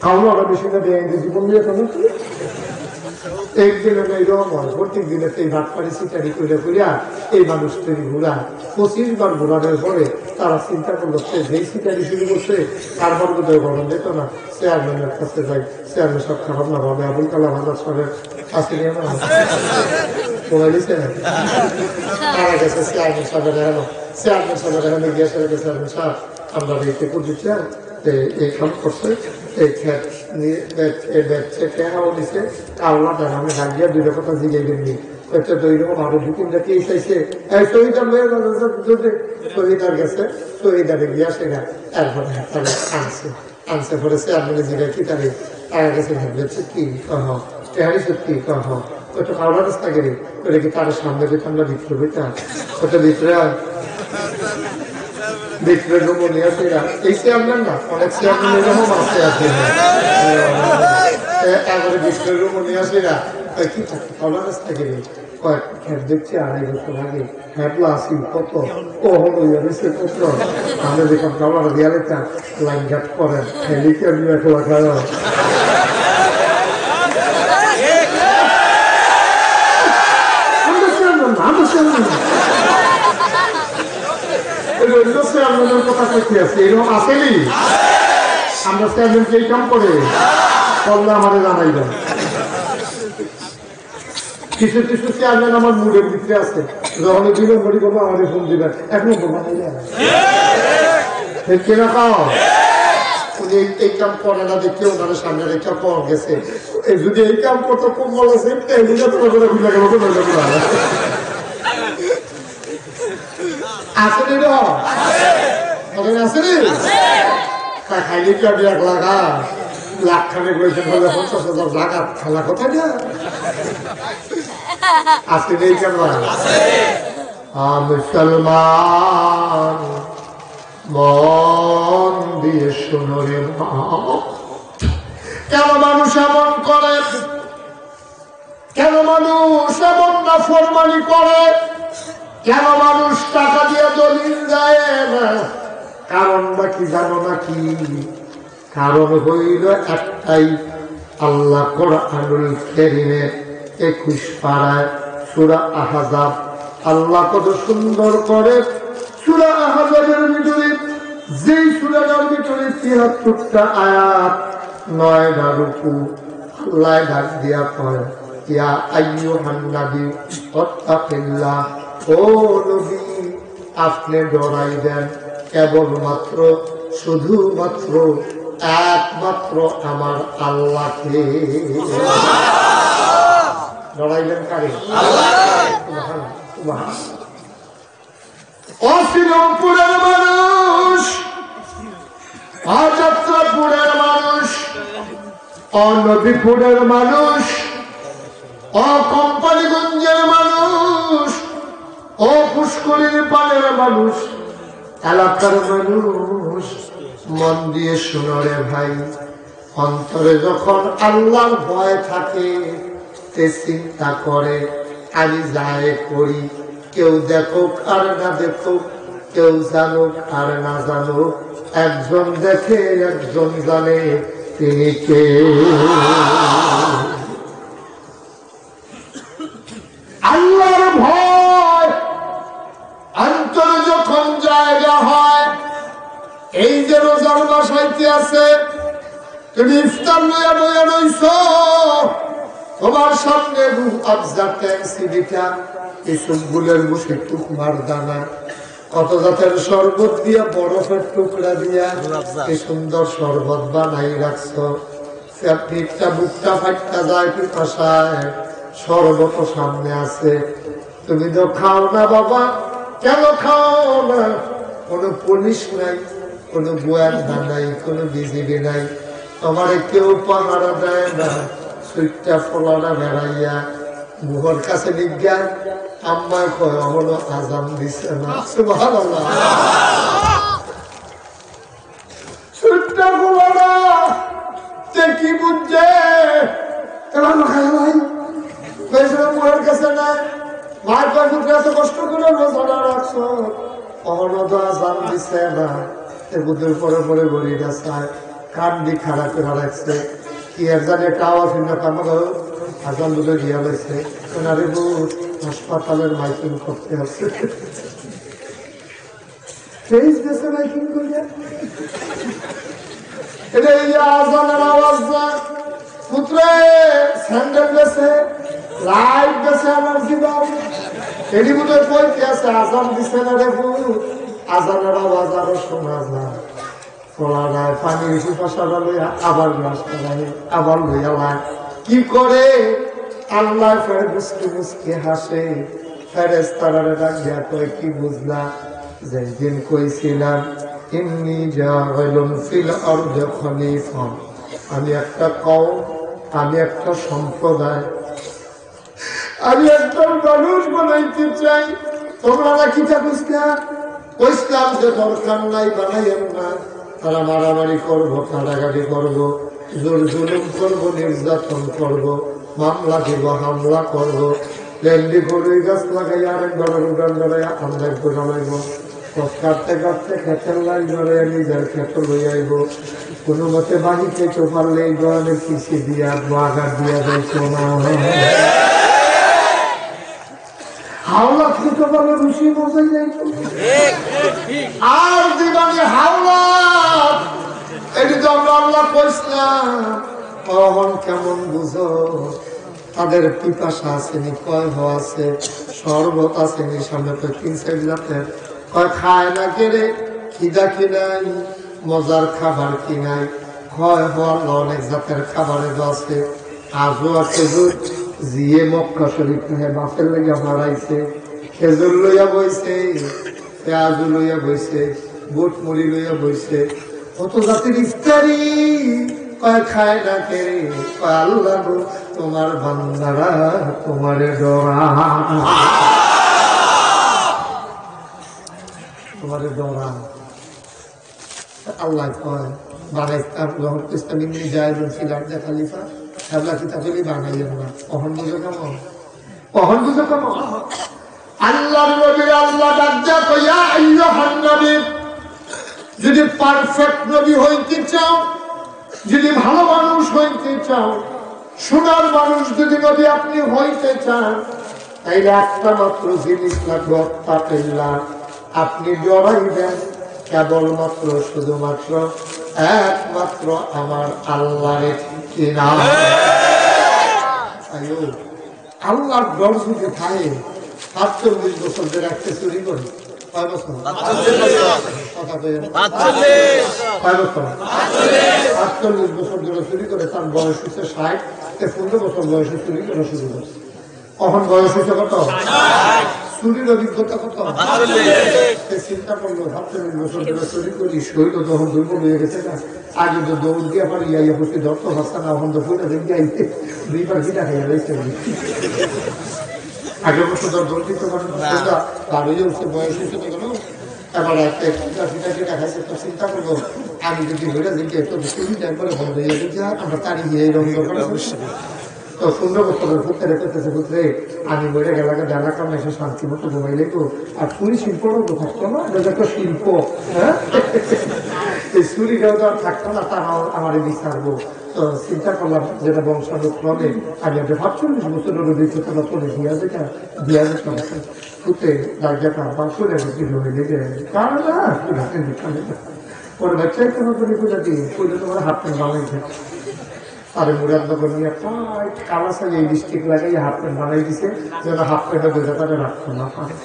খাওয়া আরো বেশি না দেয় জীবন নিয়ে কেন একদিন এইরকম হয় প্রত্যেক দিনে এই ভাত পারি সিটারি করে করিয়া এই মানুষ তৈরি ঘুরা 25 বার ঘোরানোর পরে তারা চিন্তা করলো সে যেই সিটারি শুরু করছে তারপর বোধহয় গরম যেত না চেয়ারম্যানের কাছে যাই চেয়ারম্যান সব খারাপ না ভাবে আবুল কালাম আজাদ সাহেবের কাছে নিয়ে না মোবাইল দিচ্ছে না তারা গেছে চেয়ারম্যান সাহেবের এলো চেয়ারম্যান সাহেবের এখানে গিয়ে গেছে চেয়ারম্যান সাহেব আমরা এই করছি এই কাম করছে এই খেত নিয়ে টেহাও নিছে কাওলা আমি ভাগিয়া দুই কথা জিগাই দিননি দুই রকম আরো দু তিনটা কে চাইছে শহীদার গেছে শহীদারে গিয়া সেটা এরপরে আনছে আনছে পরে সে আপনি জিগাই কি তারে তারা গেছে ভাবছে কি কহ টেহারি সত্যি কহ ওইটা কাওলা রাস্তা গেলে ওটা কি তার সামনে যেতে আমরা ভিতরে বইতাম ওটা ভিতরে ভিতরে নমুনিয়া সেরা এই চেয়ারম্যান না অনেক চেয়ারম্যান এরকম আছে এবারে ভিতরে নমুনিয়া সেরা কি থাকে কাওলা রাস্তা গেলে কয়েক দেখছি 2.5 বছর আগে হ্যাপলা আসি কত ও হলো ইয়ারেছে কত আমরা যখন কাওলার দিয়া লেখা লাইন ঘাট করেন হেলিকার নিয়ে খেলা খাওয়া কথা করতে আসছি এরকম আসেনি আমরা চেয়ারম্যানকে এই কাম করে করলে আমাদের জানাই দেন কিছু কিছু চেয়ারম্যান আমার মুডের ভিতরে আছে যখন বিলম্বরি করবো আমাদের ফোন দিবেন 1 নম্বর বানাই দেন কেনা খাও উনি এই কাম করে না দেখে ওনার সামনে রেখা পাওয়া গেছে যদি এই কাম করতো খুব ভালো আছে আসেনি আসেনি খাইলে কি আপনি 1 লাখ লাখ খানেক রয়েছে 50,000 টাকা খেলা কোথায় না আসেনি এই কেন মুসলমান মন দিয়ে শোনো রে কেন মানুষ এমন করে কেন মানুষ এমন না ফরমানি করে কেন মানুষ টাকা দিয়ে দলিল দেয় না কারণ নাকি জানো নাকি কারণ হইল একটাই আল্লাহ কোরআনুল কারীমে 21 পারায় সূরা আহজাব আল্লাহ কত সুন্দর করে সূরা আহজাবের ভিতরে যেই সূরাটার ভিতরে 73টা আয়াত 9টা রুকু আল্লাহ ডাক দিয়া কয় ইয়া আইয়ুহান নবী ওয়াত্তাকিল্লাহ ও নবী আপনি ডরাই দেন কেবলমাত্র শুধুমাত্র একমাত্র আমার আল্লাহকে ডরাইলেন কারে অশ্রীরামপুরের মানুষ অযাত্রাপুরের মানুষ অনদীপুরের মানুষ অকম্পানীগঞ্জের মানুষ ও পুষ্করির পাড়ের মানুষ এলাকার মানুষ মন দিয়ে শোনো রে ভাই অন্তরে যখন আল্লাহর ভয় থাকে তে চিন্তা করে আমি যাই করি কেউ দেখুক আর না দেখুক কেউ জানুক আর না জানুক একজন দেখে একজন জানে তিনি কে আল্লাহর ভয় অন্তরে যখন জায়গা হয় এই যে রোজার মাস হইতে আছে তুমি ইফতার লইয়া বইয়া রইছ তোমার সামনে রূহ আফজা ট্যাক্সিটা এই সবগুলোর বসে টুকমার দানা কত জাতের শরবত দিয়া বরফের টুকরা দিয়া এই সুন্দর শরবত বানাই রাখছ পিঠটা বুকটা ফাটটা যায় পিপাসায়, শরবত সামনে আছে, তুমি তো খাও না বাবা। কেন খাও না? কোনো পুলিশ নাই, কোনো গোয়েন্দা নাই, কোনো বিজিবি নাই, তোমারে কেউ পাহারা দেয় না। সুইটটা ফলানা বেড়াইয়া মুহর কাছে বিজ্ঞান আম্মায় কয় হলো আজান দিছে না। সুবহানাল্লাহ। সুইটটা ফলানা তে কি বুঝছে এবার খাই ভাই মুহর কাছে নাই। মার কয় পুত্র এত কষ্ট করে রোজাটা রাখছো, কখনো তো আজান দিছে না। এর বুদ্ধের পরে পরে গড়িটা চায়, কান্দি খারাপ করে রাখছে। কি এক জানি একটা আওয়াজ শুনে কামড় আজান দুটো দিয়া রয়েছে, ওনারে বুধ হাসপাতালের মাইকিং করতে আছে। ফেস দেশে মাইকিং করিয়া এটা এই আজানের আওয়াজ না। পুত্রে স্যান্ডেল বেছে, লাইট বেছে, আমার জীবন এটি বুধের কইতে আছে। আজান দিছে না রে ভূত, আজানের আওয়াজ আরো শোনা যায়। পড়া যায় পানি বেশি পাশাটা লইয়া আবার গ্লাস করায়, আবার লইয়া লায়। কি করে আল্লাহ ফের মুসকি মুসকি হাসে। ফেরেশতারা ডাক দিয়া কয় কি বুঝলা? যেদিন কইছিলাম ইন্নী জাইলুন ফিল আরদি খলিফা, আমি একটা কওম, আমি একটা সম্প্রদায়, আমি একজন মানুষ বানাইতে চাই। তোমরা নাকি কইসলাম যে দরকার নাই, বানাইয়েন না। তারা মারামারি করবো, কাটাকাটি করবো, জোর জুলুম করবো, নির্যাতন করবো, মামলা দিব, হামলা করবো, লেন্ডি করে গাছ লাগাই আরেক দলের উড়ান ধরাই আমরা ঘোরালাইব, কাটতে কাটতে খেতের লাই ধরে নিজের ক্ষেত লই আইব। কোনো মতে বাড়িতে চোপারলে এই ধরনের কৃষি দিয়া বাগার দিয়া যাইতো না। হাওলা খেতে পারলে রুশি মজাই যাইতো আর দিবানি হাওলা। এটি তো আমরা আল্লাহ কইসলাম। কখন কেমন বুঝো? তাদের পিপাসা আসেনি, কয় আছে, শরবত আসেনি, সামনে তো 3-4 জাতের, কয় খায় না কেড়ে, খিদা কি নাই, মজার খাবার কি নাই, ক্ষয় হওয়ার অনেক জাতের খাবারের আছে। আজও আছে জিয়ে মক্কা শরীফ বাপের লইয়া মারাইছে, খেজুর লইয়া বইছে, পেঁয়াজ লইয়া বইছে, বুট মুড়ি লইয়া বইছে, কত জাতির ইফতারি। কয় খায় না কেড়ে, কয় আল্লাহ গো তোমার বান্দারা তোমারে ডরা, তোমারে ডরা। আল্লাহ কয় বানাইতাম যখন ইসলামী জায়েজুল ফিল আরদি খলিফা, আল্লাহ কিতাবলি বানাইলেন না। কখন বুঝো কেমন, কখন বুঝো কেমন? আল্লাহর নবী আল্লাহ ডাক কইয়া আইয়ুহান নবী, যদি পারফেক্ট নবী হইতে চাও, যদি ভালো মানুষ হইতে চাও, সোনার মানুষ যদি নবী আপনি হইতে চান, তাইলে একটা মাত্র জিনিস লাগবে, তাকিল্লাহ। আপনি ডরাইবেন কেবলমাত্র শুধুমাত্র একমাত্র আমার আল্লাহরে কিনা। আল্লাহর ডর যদি থাকে, ৪৭ বছর ধরে একটা চুরি করি, ৬ বছর ৪৮ বছর ধরে চুরি করে, তার বয়স হচ্ছে ৬০, ১৫ বছর বয়সে চুরি করা শুরু করছে। কখন বয়স হচ্ছে কত? চুরির অভিজ্ঞতা কত? চিন্তা করলো ৪৭ বছর ধরে চুরি করি, শরীর তখন দুর্বল হয়ে গেছে না। আগে তো দৌড় দিয়ে পারি ইয়া করতে ধরতো ভাষা না, এখন তো ফুটে দেখি আইতে 2বার গিটা খাইয়া রয়েছে। আগের বছর ধর দৌড় দিতে পারেন, তার হয়ে উঠছে বয়স হচ্ছে তো গেল। এবার একটা ফিটা খাইছে, তো চিন্তা করবো আমি যদি ঘুরে দেখি তো চুরিটা একবারে বন্ধ হয়ে গেছে, আমরা তারি গিয়ে এই রঙ করে তো 15 বছরের পুত্রে রেখেছে। পুত্রে আমি বইরে গেলাকে জানা কাম এসে শান্তি মতো ঘুমাইলে তো, আর চুরি শিল্পটাও তো থাকতো না, এটা একটা শিল্প। হ্যাঁ, এই চুরিটাও তো আর থাকতো না, তারা আমার বিচারবো। তো চিন্তা করলাম যেটা বংশানুক্রমে আমি একটা ৪৫ বছরের অভিজ্ঞতা করে দিয়া যেতাম পুত্রে রাজ্যটা বা করে হইলে কারণ পরে বাচ্চা একটা নতুন পূজা দিয়ে পূজা তোমার হাত পেন বানাইছে। তারে মুরাদনগর নিয়ে টাইট কালা সাজে লিপস্টিক লাগাই হাফ প্যান্ট বানাই দিছে যেন হাফ প্যান্টে বোঝা তারা রাখতে না পারে।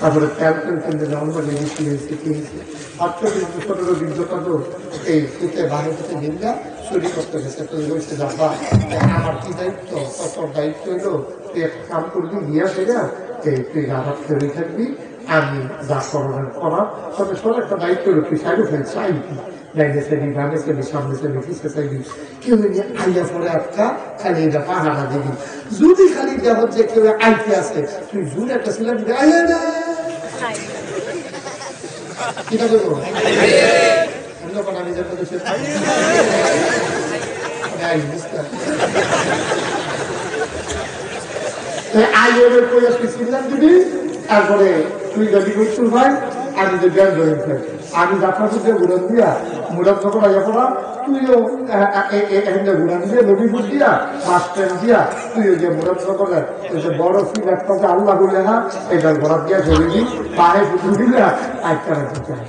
তারপরে প্যান্ট প্যান্ট কিনতে যেমন করে লিপস্টিক হয়েছে কিনছে আটটা কিন্তু ছোটোর অভিজ্ঞতা তো এই ফুটে বাহির থেকে নিন্দা চুরি করতে গেছে। তুই বলছে যাবা আমার কি দায়িত্ব, কত দায়িত্ব হইলো, তুই একটা কাম করবি গিয়া সেটা তুই রাত তৈরি থাকবি, আমি যা করার করা, তবে সব একটা দায়িত্ব হলো তুই সাইডে ফেল চাইবি, ডাইনে চাইবি, বামে চাইবি, সামনে চাইবি, পিছিয়ে চাইবি, কেউ আইয়া পরে একটা খালি এটা পাহারা দিবি। যদি খালি দেহ যে কেউ আইতে আছে তুই জুন একটা ছিলাম আইয়া না কিনা করবো আমি যখন আইয়ের চিনলাম দিবি, তারপরে তুই যদি করছু ভাই আমি যে জ্ঞান জয়েন খাই, আমি যাত্রা করতে ঘুরান দিয়া মুরাদ যখন আইয়া পড়া তুইও ঘুরান দিয়ে নবীপুর দিয়া বাস স্ট্যান্ড দিয়া তুইও যে মুরাদ করে বড় ফিল একটা আল্লাহ বলে না এটা ঘোরাত দিয়া ধরে দিই পায়ে পুতুল দিলে একটা রাখতে চাই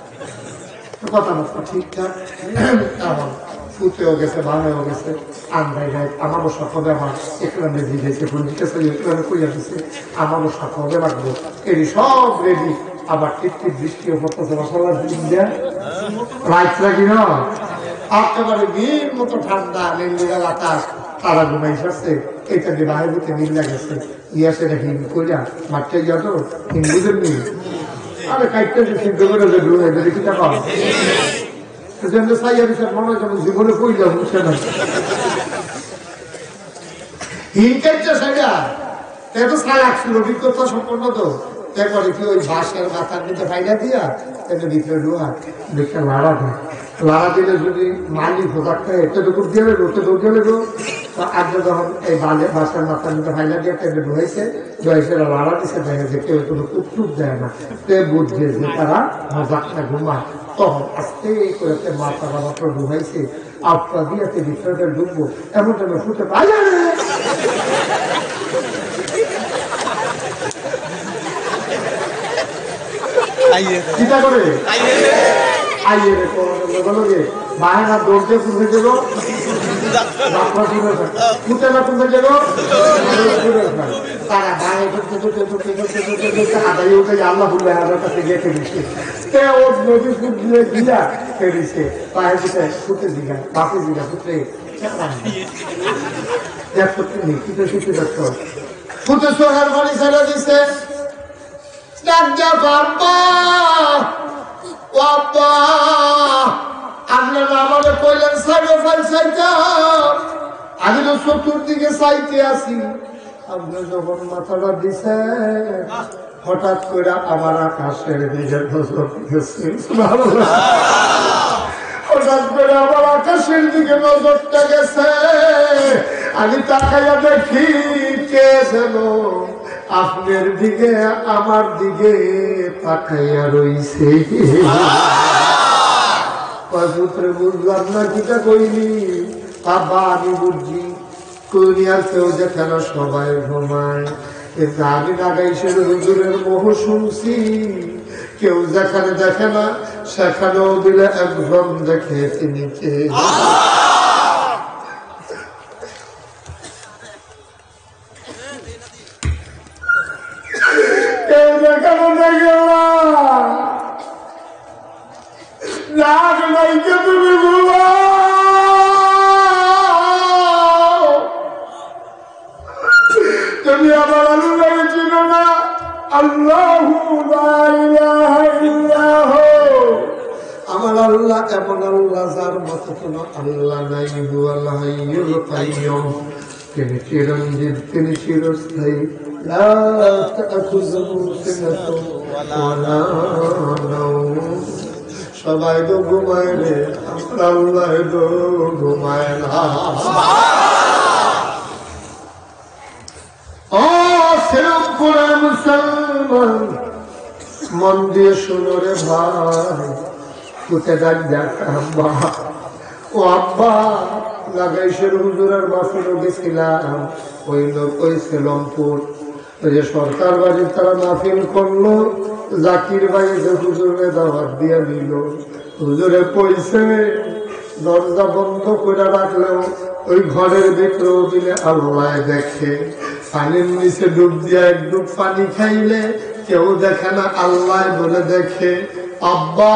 কথাবার্তা ঠিকঠাক। আমার ফুটেও গেছে, বানায়ও গেছে, আন্দাই গায়ে আমারও সাথে হবে, আমার একরামে দিয়েছে পঞ্জিকেছে একরামে কইয়া দিছে আমারও সাথে হবে লাগবো, এটি সব রেডি। আবার টিপ বৃষ্টিও পড়তেছে মশলার দিন দেয় রাইট রাখি না একেবারে দিন মতো ঠান্ডা নীল আকাশ, তারা ঘুমাই সারছে, এটা দিয়ে বাহির হতে নীল লাগেছে ইয়াসে হিম কইরা মাঠে যত হিন্দুদের নিয়ে আরে কাইটটা সিদ্ধ করে দেখি টাকা মনে হয় যেমন জীবনে কইলা বুঝছে না হিনকাইটা সেটা এত সালাক ছিল অভিজ্ঞতা সম্পন্ন তো। তারপরে কি ওই বাঁশের মাথার মধ্যে ফাইলা দিয়া এতে ভিতরে ডুয়া দেখে লাড়া দেয়, লাড়া দিলে যদি মালি ফোকারটা এতটুকু দিয়ে রোটে ঢুকে লেগো আগে যখন এই বাঁশের মাথার মধ্যে ফাইলা দিয়ে টেনে ঢুয়েছে লাড়া দিছে দেখে যে কেউ কোনো টুকটুক দেয় না, তে বুঝছে যে তারা মজাকটা ঘুমায়। তখন আস্তে করে মাথাটা মাত্র ঢুকাইছে আপনার দিয়ে ভিতরে ঢুকবো এমন যেন ফুটে পাই চিন্তা করে আইয়ে লগে বাহানা দৌড়তে ফুটে দেবো ফুটে না ফুটে দেবো তারা আদায় উঠে আল্লাহ ফুলে হাজার কাছে গেছে দিচ্ছে ওর নদী ফুট দিয়ে দিয়া দিছে পায়ে দিতে ফুটে দিঘা বাপে দিঘা ফুটে ফুটে সোহার বাড়ি ছেড়ে দিছে আপনার আমাদের কইলেন সাইডে ফাইল সাইডটা আমি তো চতুর্দিকে চাইতে আছি, আপনি যখন মাথাটা দিছে হঠাৎ করে আমার আকাশের দিকে নজর গেছে, হঠাৎ করে আমার আকাশের দিকে নজরটা গেছে, আমি তাকাইয়া দেখি কে যেন আপনার দিকে আমার দিকে তাকাইয়া রইছে। পুত্রে বুঝলাম না কিটা কইনি, বাবা আমি বুঝছি কইনি আর কেউ দেখে না সবাই ঘুমায়, কিন্তু আমি নাগাইশের হুজুরের মোহ শুনছি কেউ যেখানে দেখে না সেখানেও দিলে একজন দেখে তিনি কে। কেউ দেখানো দেখে না নাইকে তুমি ঘুমাও, তুমি আমার আল্লাহ চিনো না, আল্লাহু লা ইলাহা ইল্লাহু, আমার আল্লাহ এমন আল্লাহ যার মতো কোনো আল্লাহ নাই, হুয়াল হাইয়ুল কাইয়্যুম, তিনি চিরঞ্জীব, তিনি চিরস্থায়ী, লা তাখুযুহু সিনাতুন ওয়ালা নাওম। সবাই তো ঘুমায় রে, আমার আল্লাহ তো ঘুমায় না। ও শ্রীরামপুরের মুসলমান মন দিয়ে শুনো রে ভাই, ফুটে ডাক দেখ আব্বা, ও আব্বা লাগাইশের হুজুরের বাসনে গেছিলাম, ওই লোক ওই শ্রীরামপুর ওই যে সরকার বাড়ি তারা মাহফিল করলো, জাকির ভাই যে হুজুরে দাওয়াত দিয়ে নিল, হুজুরে কইছে দরজা বন্ধ করে রাখলেও ওই ঘরের ভিতরেও দিলে আল্লাহ দেখে। পানির নিচে ডুব দিয়া এক ডুব পানি খাইলে কেউ দেখে না, আল্লাহ বলে দেখে। আব্বা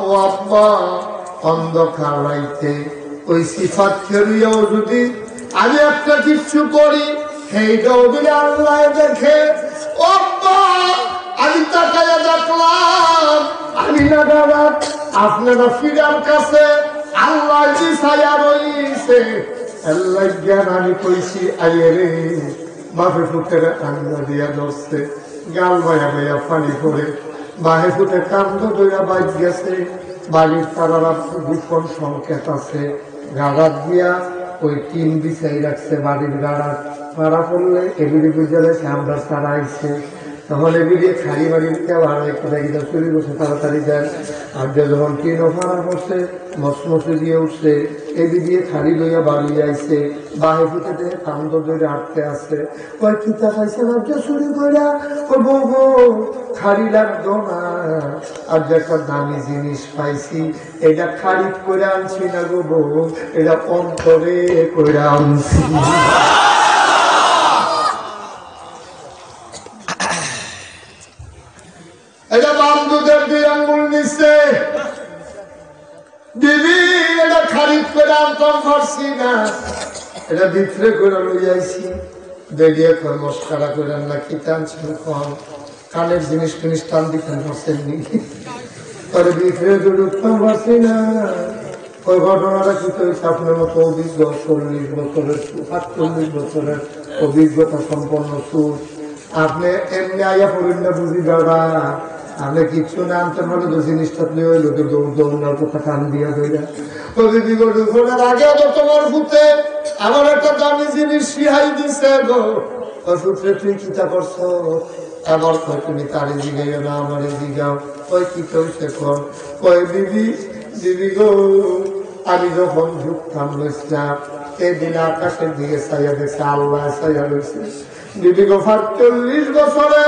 ও আব্বা, অন্ধকার রাইতে ওই সিফাত ফেরিয়াও যদি আমি একটা কিছু করি সেইটাও দিলে আল্লাহ দেখে। ও আব্বা, আমি তাকায়া দেখলাম আমি না দাদা আপনারা ফিরার কাছে আল্লাহ ছায়া রইছে। আল্লাহ জ্ঞান আমি কইছি আইয়ে রে, বাপে ফুটের আঙ্গা দিয়া ধরছে, গাল ভাইয়া ভাইয়া পানি করে বাহে ফুটে কান্দ দইয়া বাইক গেছে। বাড়ির তারা গোপন সংকেত আছে, গাড়াত দিয়া ওই টিন বিছাই রাখছে বাড়ির গাড়া। মারা পড়লে এগুলি বুঝে গেছে আমরা তারা আইছে। তখন এগুলি খালি বাড়ির কেউ আর একটা চুরি বসে তাড়াতাড়ি যায়। আর যখন টিনও ফাড়া করছে মসমসে দিয়ে উঠছে, এগি দিয়ে খালি লইয়া বাড়ি যাইছে। বাহে ফুটে কান্দ ধরে আটকে আছে। ওই কিতা পাইছে না যে চুরি করিয়া ও বউ খালি লাগতো না, আর যে একটা দামি জিনিস পাইছি এটা খারিদ করে আনছি না গো বউ, এটা অন্তরে করে আনছি। এটা বান্ধুদের 2 আঙ্গুল নিচ্ছে দিদি, এটা খারিদ করে আনতাম পারছি না, এটা ভিতরে করে লইয়াছি। বেরিয়ে কর মস্কারা করে না কি টানছেন কম, কানের জিনিস ফিনিস টান দিতেন পারছেননি, পরে ভিতরে করে উঠতাম পারছি না। ওই ঘটনাটা কি হয়েছে আপনার মতো অভিজ্ঞ 40 বছরের 48 বছরের অভিজ্ঞতা সম্পন্ন সুর আপনি এমনি আইয়া পড়েন না বুঝি দাদা, আপনি কিচ্ছু না আনতে পারলে তো জিনিসটা ওই লোকের দৌড়ার কথা কান দিয়া দেয়। আগে তোমার ভূতে আমার একটা দামি জিনিস শিহাই দিছে গো, সূত্রে তুই চিন্তা করছো এবার তুমি তারে জিগাইও না আমারে জিগাও। ওই কি কইছে কর, কই দিদি দিদি গো, আমি যখন ঢুকতাম বসলাম সেদিন আকাশের দিকে ছাইয়া দেখছে আল্লাহ ছাইয়া রয়েছে। দিদি গো ৪৫ বছরে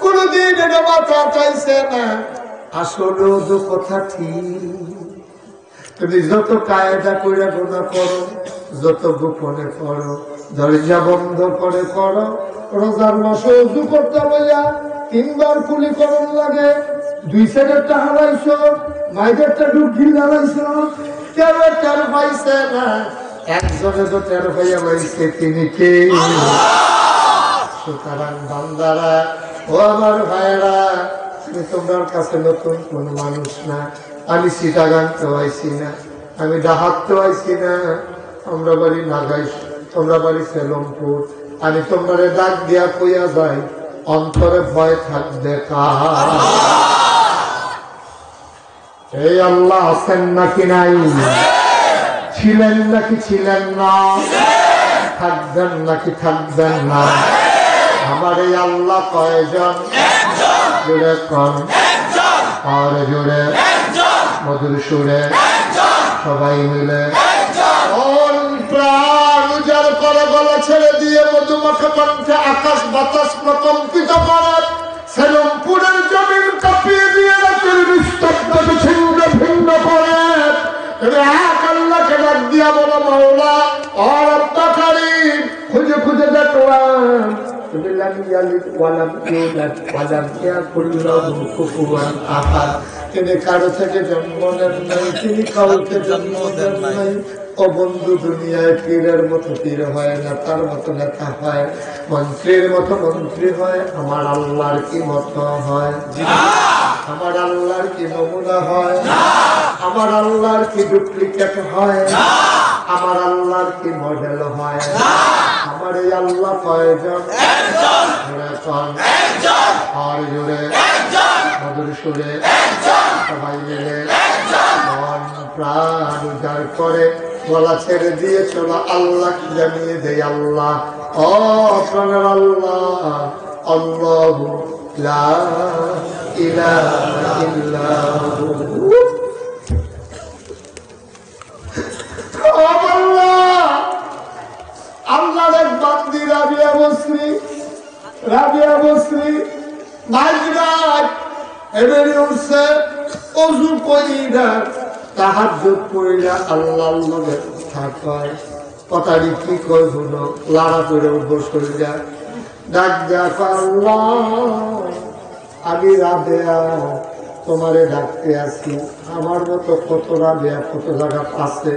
কোনদিন এটা মাথা চাইছে না। আসলেও তো কথা ঠিক, তুমি যত কায়দা করে গোনা করো, যত গোপনে করো, দরজা বন্ধ করে করো, রোজার মাসে উজু করতে বইয়া 3 বার কুলি করণ লাগে, 2 সেকেন্ডটা হারাইছ, মাইদেরটা ডুবঘি হারাইছ, কেউ টের পাইছে না। একজনে তো টের পাইয়া পাইছে, তিনি কে? সুতরাং বান্দারা ও আমার ভাইয়েরা, আমি তোমার কাছে নতুন কোন মানুষ না, আমি চিটাগাংতে আইছি না, আমি ডাহাততে আইছি না, আমরা বাড়ি নাগাইশ, তোমরা বাড়ি সেলমপুর। আমি তোমারে ডাক দিয়া কইয়া যাই, অন্তরে ভয় থাকবে কার? এই আল্লাহ আছেন নাকি নাই? ছিলেন নাকি ছিলেন না? থাকবেন নাকি থাকবেন না? আমার এই আল্লাহ কয়জন? জুড়ে কন আর জুড়ে মধুর সুরে সবাই মিলে প্রাণ উজাড় করে গলা ছেড়ে দিয়ে মধুমাখা কণ্ঠে আকাশ বাতাস প্রকম্পিত করে, সেলমপুরের জমিন কাঁপিয়ে দিয়ে রাতের নিস্তব্ধতা ছিন্ন ভিন্ন করে। এক আল্লাহকে ডাক দিয়া বলো, মাওলা ও রব্বুল কারীম, খুঁজে খুঁজে দেখলাম তুমি লাম ইয়ালিদ ওয়া লাম ইউলাদ ওয়া লাম ইয়াকুল লাহু কুফুয়ান আহাদ, তিনি কারো থেকে জন্ম নেন নাই, তিনি কাউকে জন্ম দেন নাই। ও বন্ধু, দুনিয়ায় পীরের মতো পীর হয় না, তার মতো নেতা হয়, মন্ত্রীর মতো মন্ত্রী হয়, আমার আল্লাহর কি মতো হয়? আমার আল্লাহর কি নমুনা হয়? আমার আল্লাহর কি ডুপ্লিকেট হয়? আমার আল্লাহর কি মডেল হয়? আমার এই আল্লাহ কয়জন? আর জোরে মধুর সুরে সবাই মিলে মন প্রাণ উজাড় করে গলা ছেড়ে দিয়ে চলো আল্লাহ জানিয়ে দেয়, আল্লাহ ও প্রাণের আল্লাহ, আল্লাহু লা ইলাহা ইল্লাহু। আল্লাহর এক বান্দি রাবিয়া বসরি মাঝরাত এবারে উঠছে, অজু করি না, তাহাজ্জুদ পড়িয়া আল্লাহর লগে থাকায় কথাটি কি কই হলো লাড়া করে বসে যা ডাক ডাক আল্লাহ আমি রাবেয়া তোমারে ডাকতে আসি। আমার মতো কত রাবেয়া কত জায়গা আছে,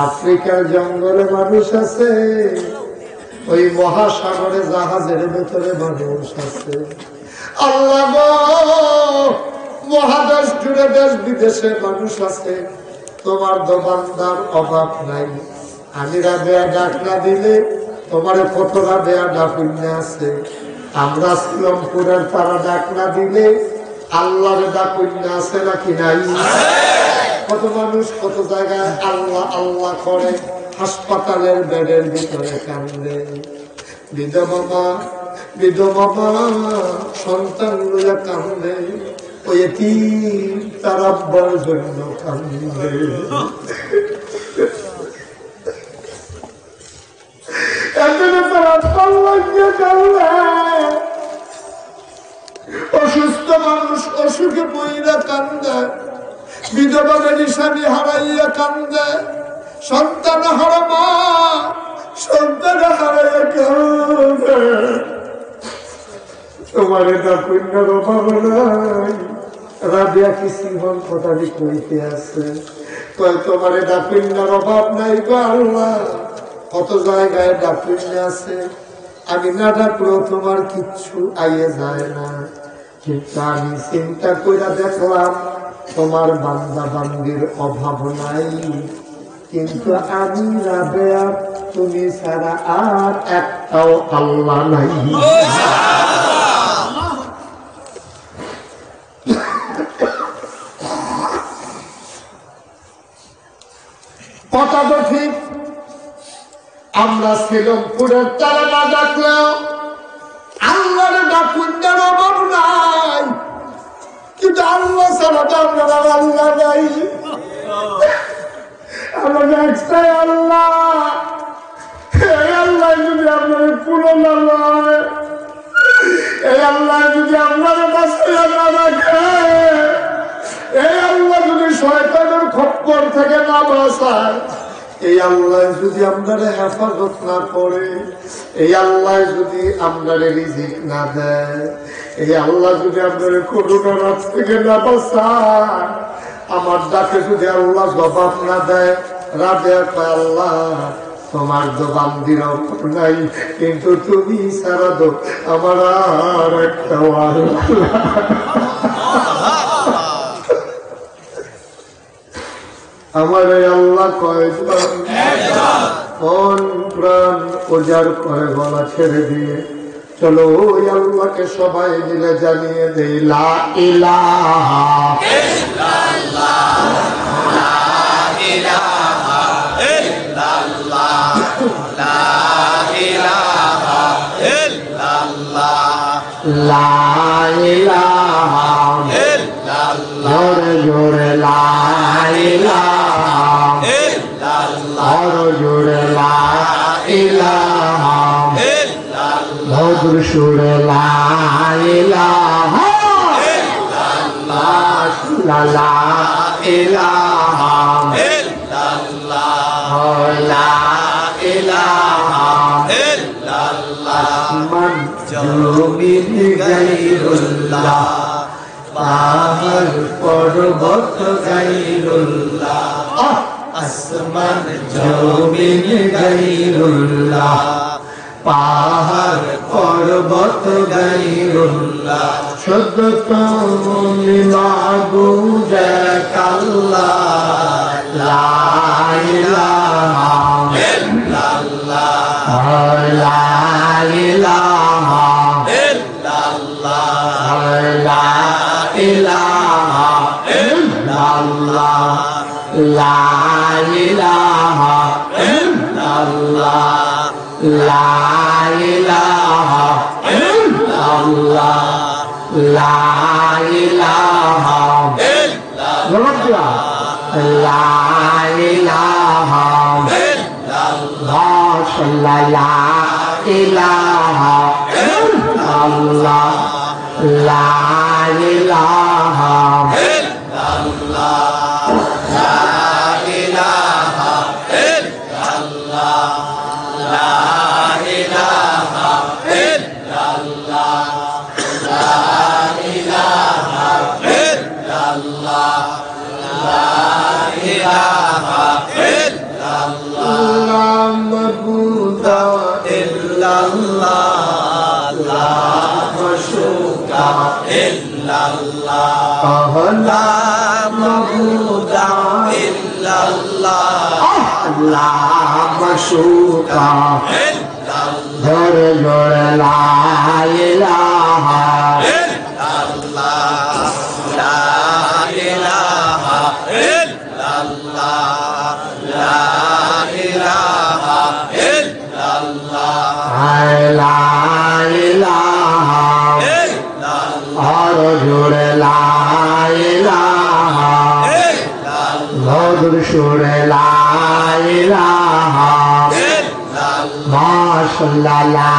আফ্রিকার জঙ্গলে মানুষ আছে, ওই মহাসাগরে জাহাজের ভেতরে মানুষ আছে। আল্লাহ গো, মহাদেশ জুড়ে দেশ বিদেশে মানুষ আছে, তোমার দোকানদার অভাব নাই। আমি রাবেয়া ডাক না দিলে তোমারে কত রাবেয়া ডাকুন্যা আছে। আমরা শ্রীলঙ্কুরের তারা ডাক না দিলে আল্লাহরে ডাকুন্যা আছে নাকি নাই? কত মানুষ কত জায়গায় আল্লাহ আল্লাহ করে, হাসপাতালের বেডের ভিতরে কান্দে। বিধবা সন্তান লইয়া কান্দে, ওই তার আব্বার জন্য কান্দে। অসুস্থ মানুষ অসুখে বইরা কান্দে, বিধবা স্বামী হারাইয়া কান্দে, সন্তান হারা মা সন্তান হারাইয়া কান্দে। তোমার এটা কন্যার অভাব নাই। রাবিয়া কি জীবন কথাটি কইতে আছে, তোমার এটা কন্যার অভাব নাই গো আল্লাহ। কত জায়গায় ডাকুন্যা আছে, আমি না ডাকলেও তোমার কিচ্ছু আইয়ে যায় না। কিন্তু আমি চিন্তা করে দেখলাম তোমার বান্দা বান্দির অভাব নাই, কিন্তু আমি রাবেয়া তুমি ছাড়া আর একটাও আল্লাহ নাই। কথা তো ঠিক, আমরা শ্রীলঙ্কুরের তারা না ডাকলেও আল্লাহর ডাকুন্যার অভাব নাই, কিন্তু আল্লাহ ছাড়া আপনারা আল্লাহ নাই। আমরা ডাকছাই আল্লাহ, এই আল্লাহ যদি আপনার পুরো নয়, এই আল্লাহ যদি আপনার বাঁচাইয়া না রাখে, এই আল্লাহ যদি শয়তানের খপ্পর থেকে না বাঁচায়, এই আল্লাহ যদি আপনারে হেফাজত না করে, এই আল্লাহ যদি আপনারে রিজিক না দেয়, এই আল্লাহ যদি আপনারে করোনা রাত থেকে না বাঁচায়, আমার ডাকে যদি আল্লাহ জবাব না দেয়, রাবেয়া কয় আল্লাহ তোমার জবান্দির অভাব নাই, কিন্তু তুমি সারা দো আমার আর একটা আমার আল্লাহ কয়জন মন প্রাণ উজাড় করে গলা ছেড়ে দিয়ে চলো ওই আল্লাহকে সবাই মিলে জানিয়ে দেই লা ইলাহা ইল্লাল্লাহ, লা ইলাহা ইল্লাল্লাহ, লা ইলাহা ইল্লাল্লাহ, লা ইলাহা ইল্লাল্লাহ, জোরে জোরে লা ইলাহা ইল্লাল্লাহ, আরো জোরে লা ইলাহা ইল্লাল্লাহ, মধুর সুরে লা ইলাহা ইল্লাল্লাহ, লা ইলাহা ইল্লাল্লাহ, লা ইলাহা ইল্লাল্লাহ, আসমান জমিন গায়রুল্লাহ, পাহাড় পর্বত গায়রুল্লাহ, আসমান জমিন গায়রুল্লাহ, পাহাড় পর্বত গায়রুল্লাহ, শুদ্ধ তুমি মাবুদ আল্লাহ, লা ইলাহা ইল্লাল্লাহ, লা ইলাহা ইল্লাল্লাহ, লা ইলাহা ইল্লাল্লাহ, লা ইলাহা ইল্লাল্লাহ, লা ইলাহা ইল্লাল্লাহ, লা ইলাহা ইল্লাল্লাহ, লা ইলাহা ইল্লাল্লাহ, লা ইলাহা ইল্লাল্লাহ, লা ইলাহা ইল্লাল্লাহ, লা ইলাহা ইল্লাল্লাহ লা মাবুদা ইল্লাল্লাহ লা মাশরুকা ইল্লাল্লাহ লা মাবুদা ইল্লাল্লাহ লা মাশরুকা ইল্লাল্লাহ জোরে জোরে লা ইলাহা ইল্লাল্লাহ লা ইলাহা ইল্লাল্লাহ লা ইলাহা ইল্লাল্লাহ লা ইলাহা আর জোরে লা ইলাহা মধুর সুরে লা ইলাহা মাশাআল্লাহ লা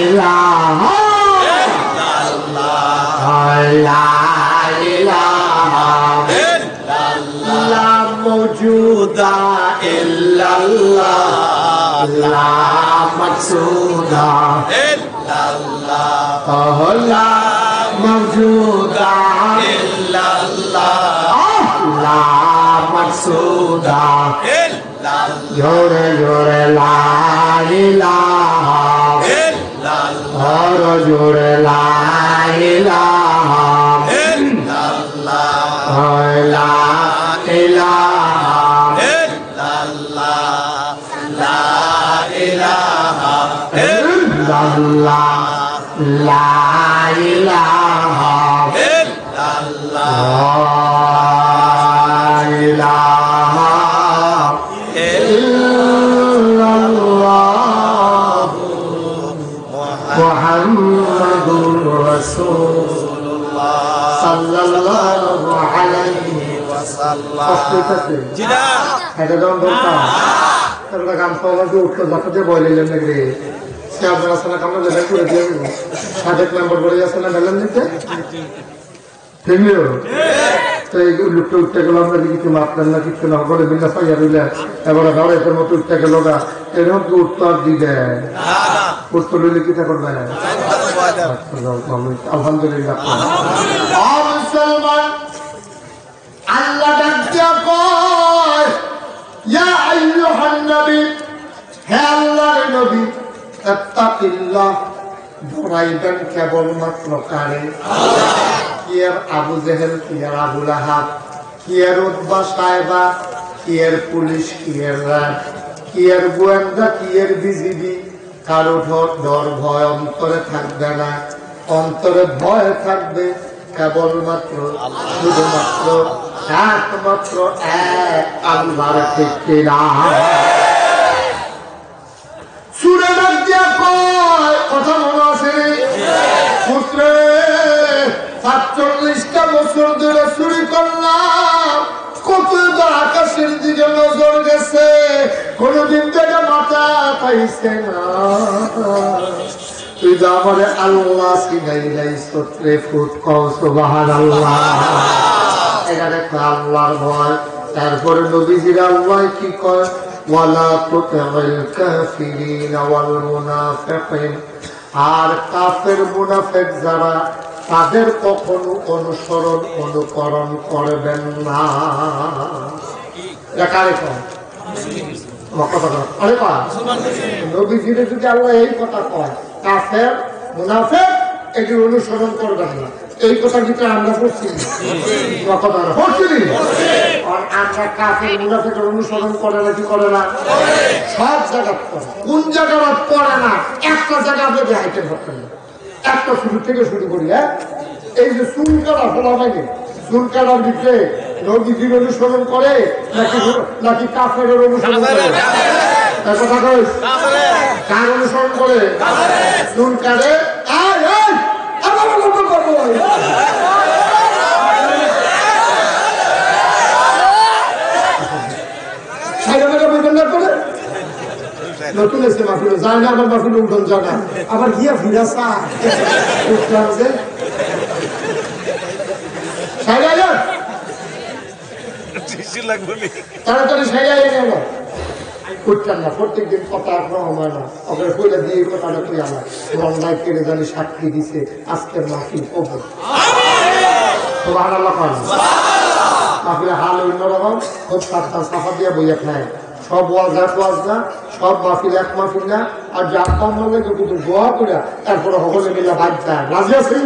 ইলাহা লা ইলাহা লা মওজুদা ইল্লাল্লাহ লা মাকসুদা ইল্লাল্লাহ লা মওজুদা ইল্লাল্লাহ লা মাকসুদা জোরে জোরে লা ইলাহা আর জোরে লা ইলাহা লা ইলাহা ইল্লাল্লাহ লা ইলাহা লা ইলাহা ইল্লাল্লাহ মুহাম্মাদুর রাসূলুল্লাহ সাল্লাল্লাহু আলাইহি ওয়াসাল্লাম জিনা এটা যখন বলতাম তারপরে গান পাওয়াকে উঠলো যাতে বলেলেন নাকি সে আপনার আসলে কামড় দেখা করে দিয়ে সাদেক মেম্বার করে যাচ্ছে না মেলেন দিতে ঠিকও তো এই লোকটা উঠতে গেল আমরা কিছু মাপলেন না কিছু না বলে বিন্যাস পাইয়া দিলে এবার গাড়ের মতো উঠতে গেল গা এরকম তো উঠতে আর দিবে উঠতে লইলে কি করবে আলহামদুলিল্লাহ আল্লাহ ডাক দিয়া কয় ইয়া আইয়ুহান নবী হে আল্লাহর নবী আত্তাকিল্লাহ ডরাইবেন কেবলমাত্র কারে কি এর আবু জেহেল কি এর আবু লাহাব কি এর উতবা সাহেবা কি এর পুলিশ কি এর র্যাব কি এর গোয়েন্দা কি এর বিজিবি কারো ডর ভয় অন্তরে থাকবে না অন্তরে ভয় থাকবে কেবলমাত্র শুধুমাত্র একমাত্র এক আল্লাহর ঠিকানা সুরে ডাক দিয়া কয় কথা মনে আছে পুত্রে ৪৭টা বছর ধরে চুরি করলাম কত আকাশের দিকে নজর গেছে কোনদিন থেকে মাথা পাইছে না তুই তো আমার আল্লাহ সিনাই নাই সত্রে ফুট কও সুবহানাল্লাহ এটা দেখো আল্লাহর ভয় তারপরে নবীজির আল্লাহ কি কয় ওয়ালা তুতিল কাফিরিন ওয়াল মুনাফিকিন আর কাফের মুনাফিক যারা তাদের কখনো অনুসরণ অনুকরণ করবেন না এটা কারে কয় আরে কয় নবীজির যদি আল্লাহ এই কথা কয় কাফের মুনাফিক এটির অনুসরণ করবেন না এই কথা কিন্তু আমরা করছি আমরা কাফের মুনাফিকের অনুসরণ করে না কি করে না সব জায়গা করে কোন জায়গা পড়ে না একটা জায়গা আপনি দেখাইতে পারতেন না একটা শুরু থেকে শুরু করি হ্যাঁ এই যে চুল কাটা ফোলা থাকে চুল কাটার ভিতরে নবীজির অনুসরণ করে নাকি কাফের অনুসরণ করে কথা কই কার অনুসরণ করে চুল কাটে নতুন এসে মাফিল যায় না আমার মাফিল উঠন যায় না আবার গিয়া ফিরা তাড়াতাড়ি সাইয়া গেল উঠতাম না প্রত্যেকদিন কথা হয় না ওকে কইলে দিয়ে কথাটা তুই আমার অন্যায় কেড়ে জানি সাক্ষী দিছে আজকের মাফিল ওপর মাহফিলে হাল অন্যরকম, খুব সাতটা সাফা দিয়ে বইয়া খায়। সব ওয়াজ না, সব মাহফিল এক মাহফিল না। আর যা কম লাগে কিন্তু দোয়া করে তারপরে সকলে মিলে বাদ যায়। রাজি আছেন?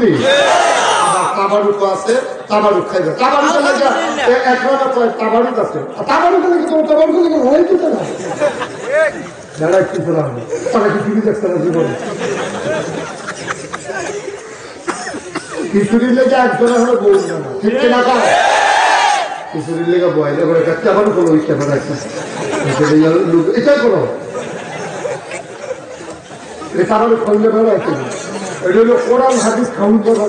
আবার তাবারুক আছে, তাবারুক খাইবে। তাবারুক লাগে একবার কয় তাবারুক আছে, তাবারুক লাগে তো তাবারুক লাগে হয় কি না? যারা কিছু না তারা কি টিভি দেখছে না জীবনে? খিচুড়ির লেগে একজনে হলো বই না, ঠিক না? খিচুড়ির লেগে বয়লে করে কাটতে আবার কোনো ইচ্ছা করে এটাই করো। এটা আবার খন্ডে বেড়া আছে, এটা হলো কোরআন হাদিস খাউন করা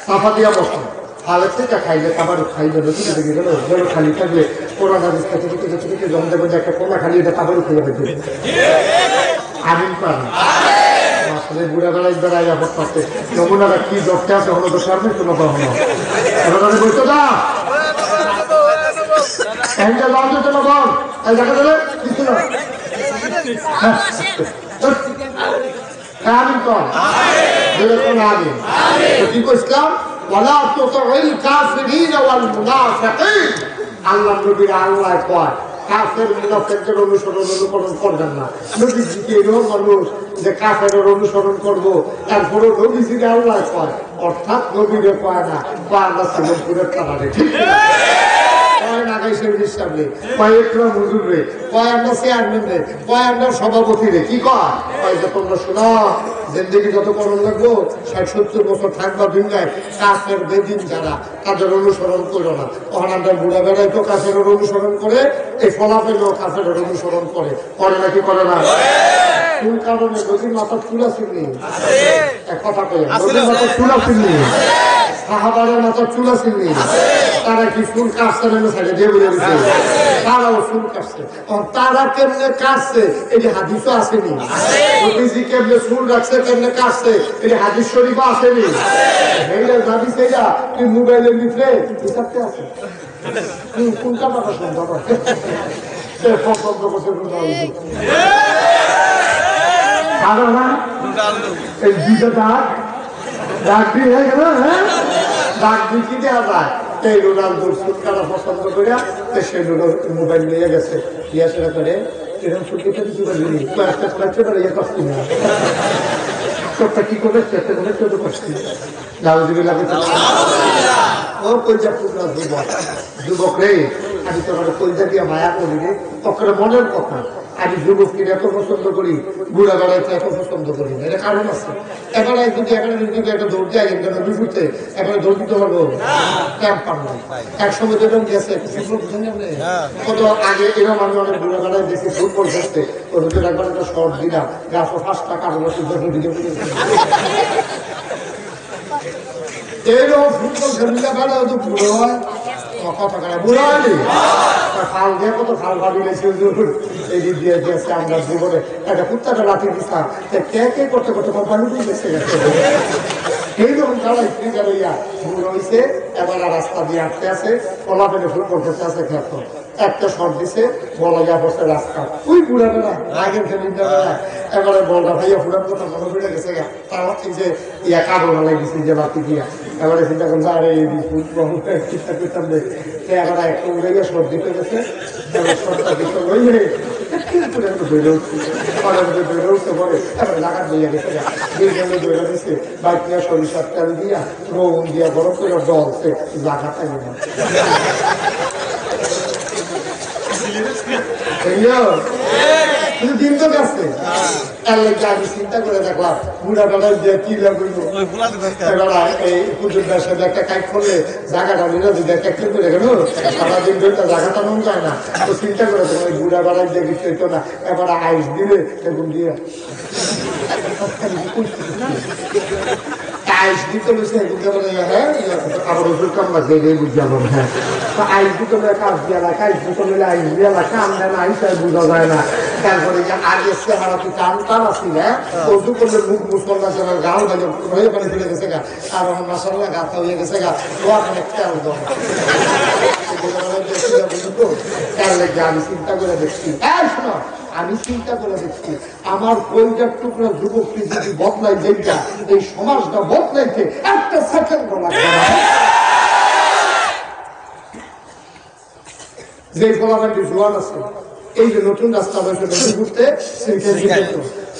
সাফা দিয়া বসা হালের থেকে খাইলে আবার খাইলে নতুন দেখে গেল বড় খালি থাকলে কোরআন হাদিস খাইতে থেকে জম দেবেন একটা কোনা খালি এটা আবারও খেয়ে ফেলবে। আমিন পান আসলে বুড়া বেলায় বেড়াই আপদ পাচ্ছে নমুনারা কি দরকার আছে হলো তো সামনে কোনো হলো বলতো না দেখা গেলে কিছু না। আমিন কর আগে কি করছিলাম ওয়ালা তুতিল কাফিরিন ওয়াল মুনাফিকিন। আল্লাহ নবীর আল্লাহ কয় কাফের মুনাফিকদের অনুকরণ করবেন না। নবীজিকে এরকম মানুষ যে কাফেরের অনুসরণ করবো তারপরে নবীজিকে আল্লাহ কয়, অর্থাৎ নবীরে কয় না বা আল্লাহ শ্রীমপুরের কারণে ঠিক সভাপতি রে কি কয় তোমরা শোনো জিন্দগি যত করণ লাগবো 60-70 বছর থাকবা দুনিয়ায় কাফের বেদিন যারা তাদের অনুসরণ করো না। তখন আমরা বুড়া বেড়াই তো কাফের অনুসরণ করে এই ফলাফেলও কাফের অনুসরণ করে নাকি করে না? কোন কারণে নদীর মাথা চুল আসেনি? এক কথা কই নদীর মাথা চুল আসেনি, সাহাবাদের মাথা চুল আসেনি। তারা কি ফুল কাটছে না সাইডে দিয়ে বুঝে দিচ্ছে? তারাও ফুল কাটছে। তারা কেমনে কাটছে এই হাদিসও আসেনি। নবীজি কেমনে ফুল রাখছে কেমনে কাটছে এই হাদিস শরীফও আসেনি। এইটা ভাবিস এইটা তুই মোবাইলের ভিতরে হিসাবতে আছে কোনটা কথা শুন বাবা সে পছন্দ করছে এই দুইটা ডাক দিয়ে হয়ে গেল। হ্যাঁ ডাক দিয়ে কি দেওয়া যায়? এই রোনালদোর সুটকাটা পছন্দ করে সে মোবাইল নিয়ে গেছে ইয়া সেটা করে এরকম সুটকেটা কিছু বলবি একটা করছে না ইয়ে করছি না চোখটা কি করে চেষ্টা করে চোখ করছি ও কলজা পুরা যুবক রে আমি তোমার কলজা দিয়ে মায়া করি রে তখন মনের কথা। আমি যুবককে এত পছন্দ করি, বুড়া বেড়াইতে এত পছন্দ করি না, এটা কারণ আছে। এবারে যদি একটা দৌড় যায় বিপুতে এবারে দৌড় দিতে পারবো ক্যাম্প পারলাম একসময় যেরকম গেছে কত আগে এরকম আমি অনেক বুড়া বেড়ায় দেখি ফুটবল খেলতে ওদের একবার একটা শর্ট দিলাম গাছ 5 টাকা এইরকম ফুটবল খেললে বেড়া তো বুড়ো হয় কথা বুড়ো হয়নি খাল দিয়ে কত খাল ভাবি এই দিক দিয়ে গেছে আমরা জীবনে একটা কুত্তাটা লাঠি দিতাম কে কে করতে করতে কোম্পানি গেছে এইরকম চালাই ফ্রিজার হইয়া বুড়ো হয়েছে এবার রাস্তা দিয়ে আটকে আছে কলা পেলে ফুটবল খেলতে আছে খেত একটা শট দিছে বল যা বসে রাস্তা ওই বুড়া বেলা আগের খেলিটা বেলা এবারে বলটা ভাইয়া ফুটার কথা মনে পড়ে গেছে গা তার যে ইয়া কাবল লাগিয়েছে যে বাতি দিয়া এবারে চিন্তা করছে আরে এই চিন্তা করতাম এবার একটা উড়ে গিয়ে শট দিতে গেছে এবার শটটা দিতে ওই বেড়ে উঠতে পরে এবারে লাগার দিয়ে গেছে বেড়ে দিছে বাইক নিয়ে সরিষার তেল দিয়া রোন দিয়া গরম করে জলছে লাগাটা গেল দিন তো গেছে আমি চিন্তা করে দেখলাম বুড়া বেড়ায় দিয়ে কি লাগবে এই পুজোর সাথে একটা কাজ করলে জায়গাটা নিলে যদি একটা ক্লিপ করে গেল সারাদিন ধরে জায়গাটা মন যায় না তো চিন্তা করে তোমার বুড়া বেড়ায় দিয়ে কিছু হইতো না এবার আইস দিলে এবং দিয়ে আইস দিতে হ্যাঁ আবার ওষুধ কাম লাগবে বুঝলাম হ্যাঁ আইস দিতে কাজ দিয়ে না আইস দিতে আইস দিয়ে না কাম দেয় না আইস বোঝা যায় না তারপরে আগে চেহারা তুই কাম টান আসি না ওষুধ করলে মুখ মুসলমান চেহারা গাও গাছ হয়ে পানি ফেলে গেছে গা আর আমার মাসাল্লাহ গাথা হয়ে গেছে গা ও অনেক তেল দম আমি চিন্তা করে দেখছি শোনো আমি চিন্তা করে দেখছি আমার কলজার টুকরা যুবকটি যদি বদলাই যেটা এই সমাজটা বদলাইতে একটা সেকেন্ড লাগবে না যে ফলাফান্ডি জোয়ান আছে, এই যে নতুন রাস্তা হয়েছে নতুন ঘুরতে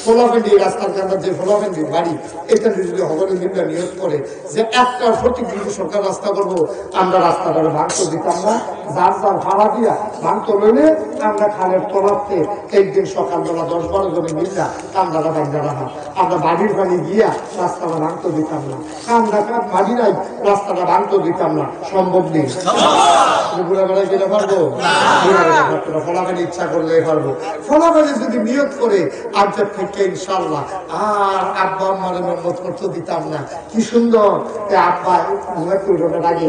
ফলাফান্ডি রাস্তার কারণে যে ফলাফান্ডির বাড়ি, এটা যদি হগরের নিন্দা নিয়োগ করে যে একটা সঠিক যদি সরকার রাস্তা করবো, আমরা রাস্তাটা ভাঙতে দিতাম না, যার যার ভাড়া দিয়া ভাঙতে লইলে আমরা খালের তলাতে একদিন সকালবেলা 10-12 জনে মিললা কান্দাটা বান্ধা রাখা, আমরা বাড়ির পানি গিয়া রাস্তাটা ভাঙতে দিতাম না, কান্দা কাঠ বাড়ি নাই রাস্তাটা ভাঙতে দিতাম না, সম্ভব নেই। বুড়া বেড়ায় গেলে পারবো? ফলাফানি ইচ্ছা করলে পারবো। ফলাফানি যদি নিয়োগ করে আজকের থেকে ইনশাল্লাহ আর আব্বা আম্মার মেহনত করতে দিতাম না। কি সুন্দর আব্বা ঘুমের আগে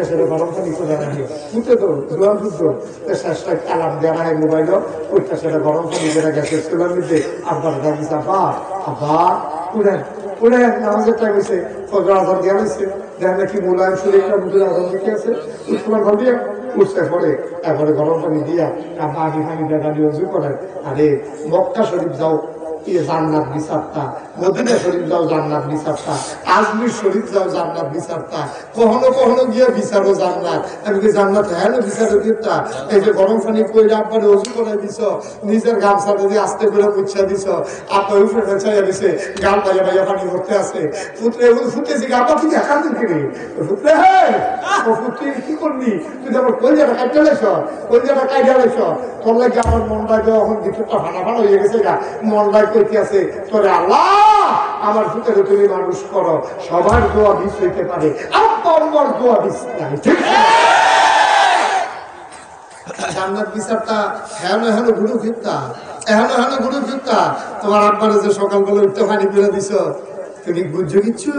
সেটা গরম পানি করে রাখে, উঠে তো জোয়ান বুঝতো চেষ্টা অ্যালার্ম দেওয়া হয় মোবাইল, ওইটা সেটা গরম পানি করে গেছে চুলার মধ্যে। আব্বার ডাকিস আব্বা আব্বা উড়েন উড়েন, আমাদের টাইম হয়েছে, ফজর আজান দেওয়া হয়েছে, দেখেন নাকি মোলায়েম শরীরটা বুঝে আজান দিকে আছে, উঠলাম ঘর দিয়ে উঠতে পরে তারপরে গরম পানি দিয়া আগে পানি দেখা দিয়ে উজু করেন। আরে মক্কা শরীফ যাও জান্নাত বিচারতা, মদিনা শরীফ যাও জান্নাত বিচারতা, আজমির শরীফ যাও জান্নাত বিচারতা, কখনো কখনো গিয়ে বিচারো জান্নাত। আমি কি জান্নাত হ্যাঁ বিচারো দিতা? এই যে গরম পানি কইরা আপনার উজু করে দিছ, নিজের গামছা দিয়ে আস্তে করে মুছা দিছ, আপনার উপরে ফেঁচাইয়া দিছে, গাল পাইয়া পাইয়া পানি ভরতে আছে, পুত্রে এগুলো ফুটেছি আপা তুই দেখা দিন কিনে পুত্রে, হ্যাঁ ও পুত্রি কি করবি তুই আমার কলজাটা কাটিয়ে লাইছ, কলজাটা কাটিয়ে লাইছ, তোর লাগে আমার মনটা যখন ভিতরটা ফানা ফানা হয়ে গেছে গা, মনটাই কইতে আছে তোরে আল্লাহ আমার ভিতরে তুমি মানুষ করো, সবার দোয়া বিষ হইতে পারে, আব্বার দোয়া বিষ নাই। ঠিক জান্নাত বিচারটা হেন হেন গুরু ফিরতা, হেন হেন গুরু ফিরতা। তোমার আব্বারে যে সকালবেলা উঠতে পানি করে দিছ, তুমি বুঝছো কিচ্ছু?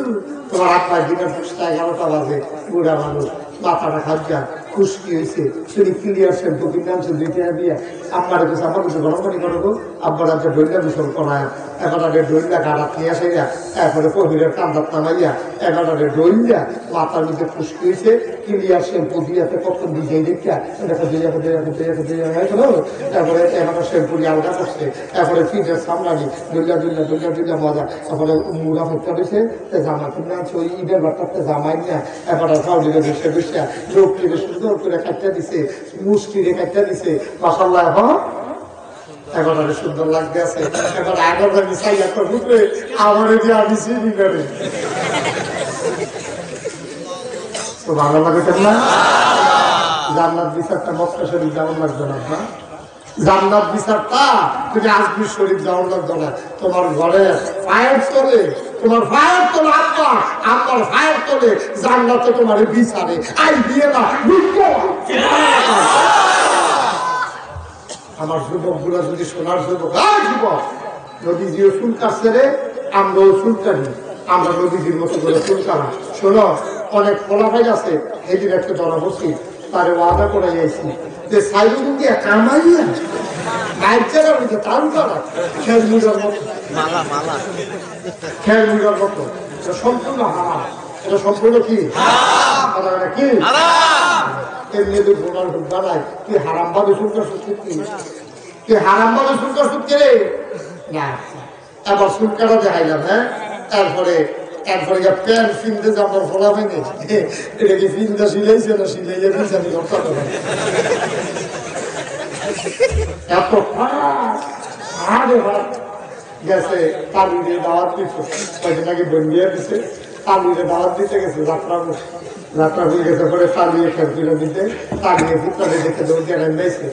তোমার আব্বার দিনের 11টা বাজে, বুড়া মানুষ, মাথাটা খাজা খুশকি হয়েছে, তুমি ক্লিয়ার শ্যাম্পু কিনে আনছো 2 টাকা দিয়ে, আব্বারে কিছু আমার কিছু গরম পানি করো, আব্বার আজকে ডইলা গোসল করায়, এবারে ডইলা গাড়া নিয়ে আসাইয়া, এরপরে কহিরের কান্দার নামাইয়া, এবারে ডইলা মাথার মধ্যে খুশকি হয়েছে, ক্লিয়ার শ্যাম্পু দিয়ে কখন ভিজাই দেখা তারপরে এবারে শ্যাম্পু দিয়ে আলগা করছে, এরপরে ফিটের সামলানি ডইলা ডইলা ডইলা ডইলা মজা, তারপরে মুড়া ফুটটা দিয়েছে, জামা কিনে আনছে ওই ঈদের বার্তাতে জামাই নিয়ে, এবারে ফাউলিরে বসে বসে লোকটিকে সুন্দর করে কাটতে দিছে, মুষ্টিরে কাটতে দিছে, মাশাআল্লাহ হ্যাঁ এবারে সুন্দর লাগতে আছে। এবার আগের মিশাই একটা বুঝলে আমার যে আমি চিনি করে তো ভালো লাগে না? জান্নাত বিচারটা মক্কা শরীফ যেমন লাগবে না আপনার, জান্নাত বিচারটা তুমি আজমির শরীফ যেমন লাগবে না, তোমার ঘরে ফায়ার চলে, তোমার ফায়ার তোলে আব্বা, আব্বার ফায়ার তোলে জান্নাতে তোমার বিচারে আই দিয়ে না। আমার যুবক গুলা যদি সোনার যুবক, যুবক নদীজিও চুল কাটছে রে, আমরাও চুল কাটি, আমরা নদীজির মতো করে চুল কাটা। শোনো অনেক ফলাফল আছে, এদিন একটা ধরা বসি তারে ওয়াদা করে যাইছি যে সাইডুন দিয়ে কামাইয়া নাইজারা হইতে তারু করা খেল মুড়ার মতো, খেল মুড়ার মতো, এটা সম্পূর্ণ হারাম, এটা সম্পূর্ণ কি কি এমনি তো ঘোড়ার ঢুক বানায়, তুই হারাম ভাবে সুন্দর সুস্থ কি, তুই হারাম ভাবে সুন্দর সুস্থ রে না। এবার সুলকাটা দেখাইলাম, হ্যাঁ তারপরে প্যান্ট ফিনতে যে আমার ফোলা হয়নি, এটা কি ফিনটা সিলাইছে না সিলাইয়া দিয়েছে আমি করতে পারি এত গেছে। তালুরে দাওয়াত দিচ্ছে, কয়েকদিন আগে বন্দিয়া দিচ্ছে, তালুরে দাওয়াত দিতে গেছে, যাত্রা হয়ে গেছে পরে তালিয়ে খেলছিল দিতে, তালিয়ে ফুটটাকে দেখে দৌড় দিয়ে নেমেছে,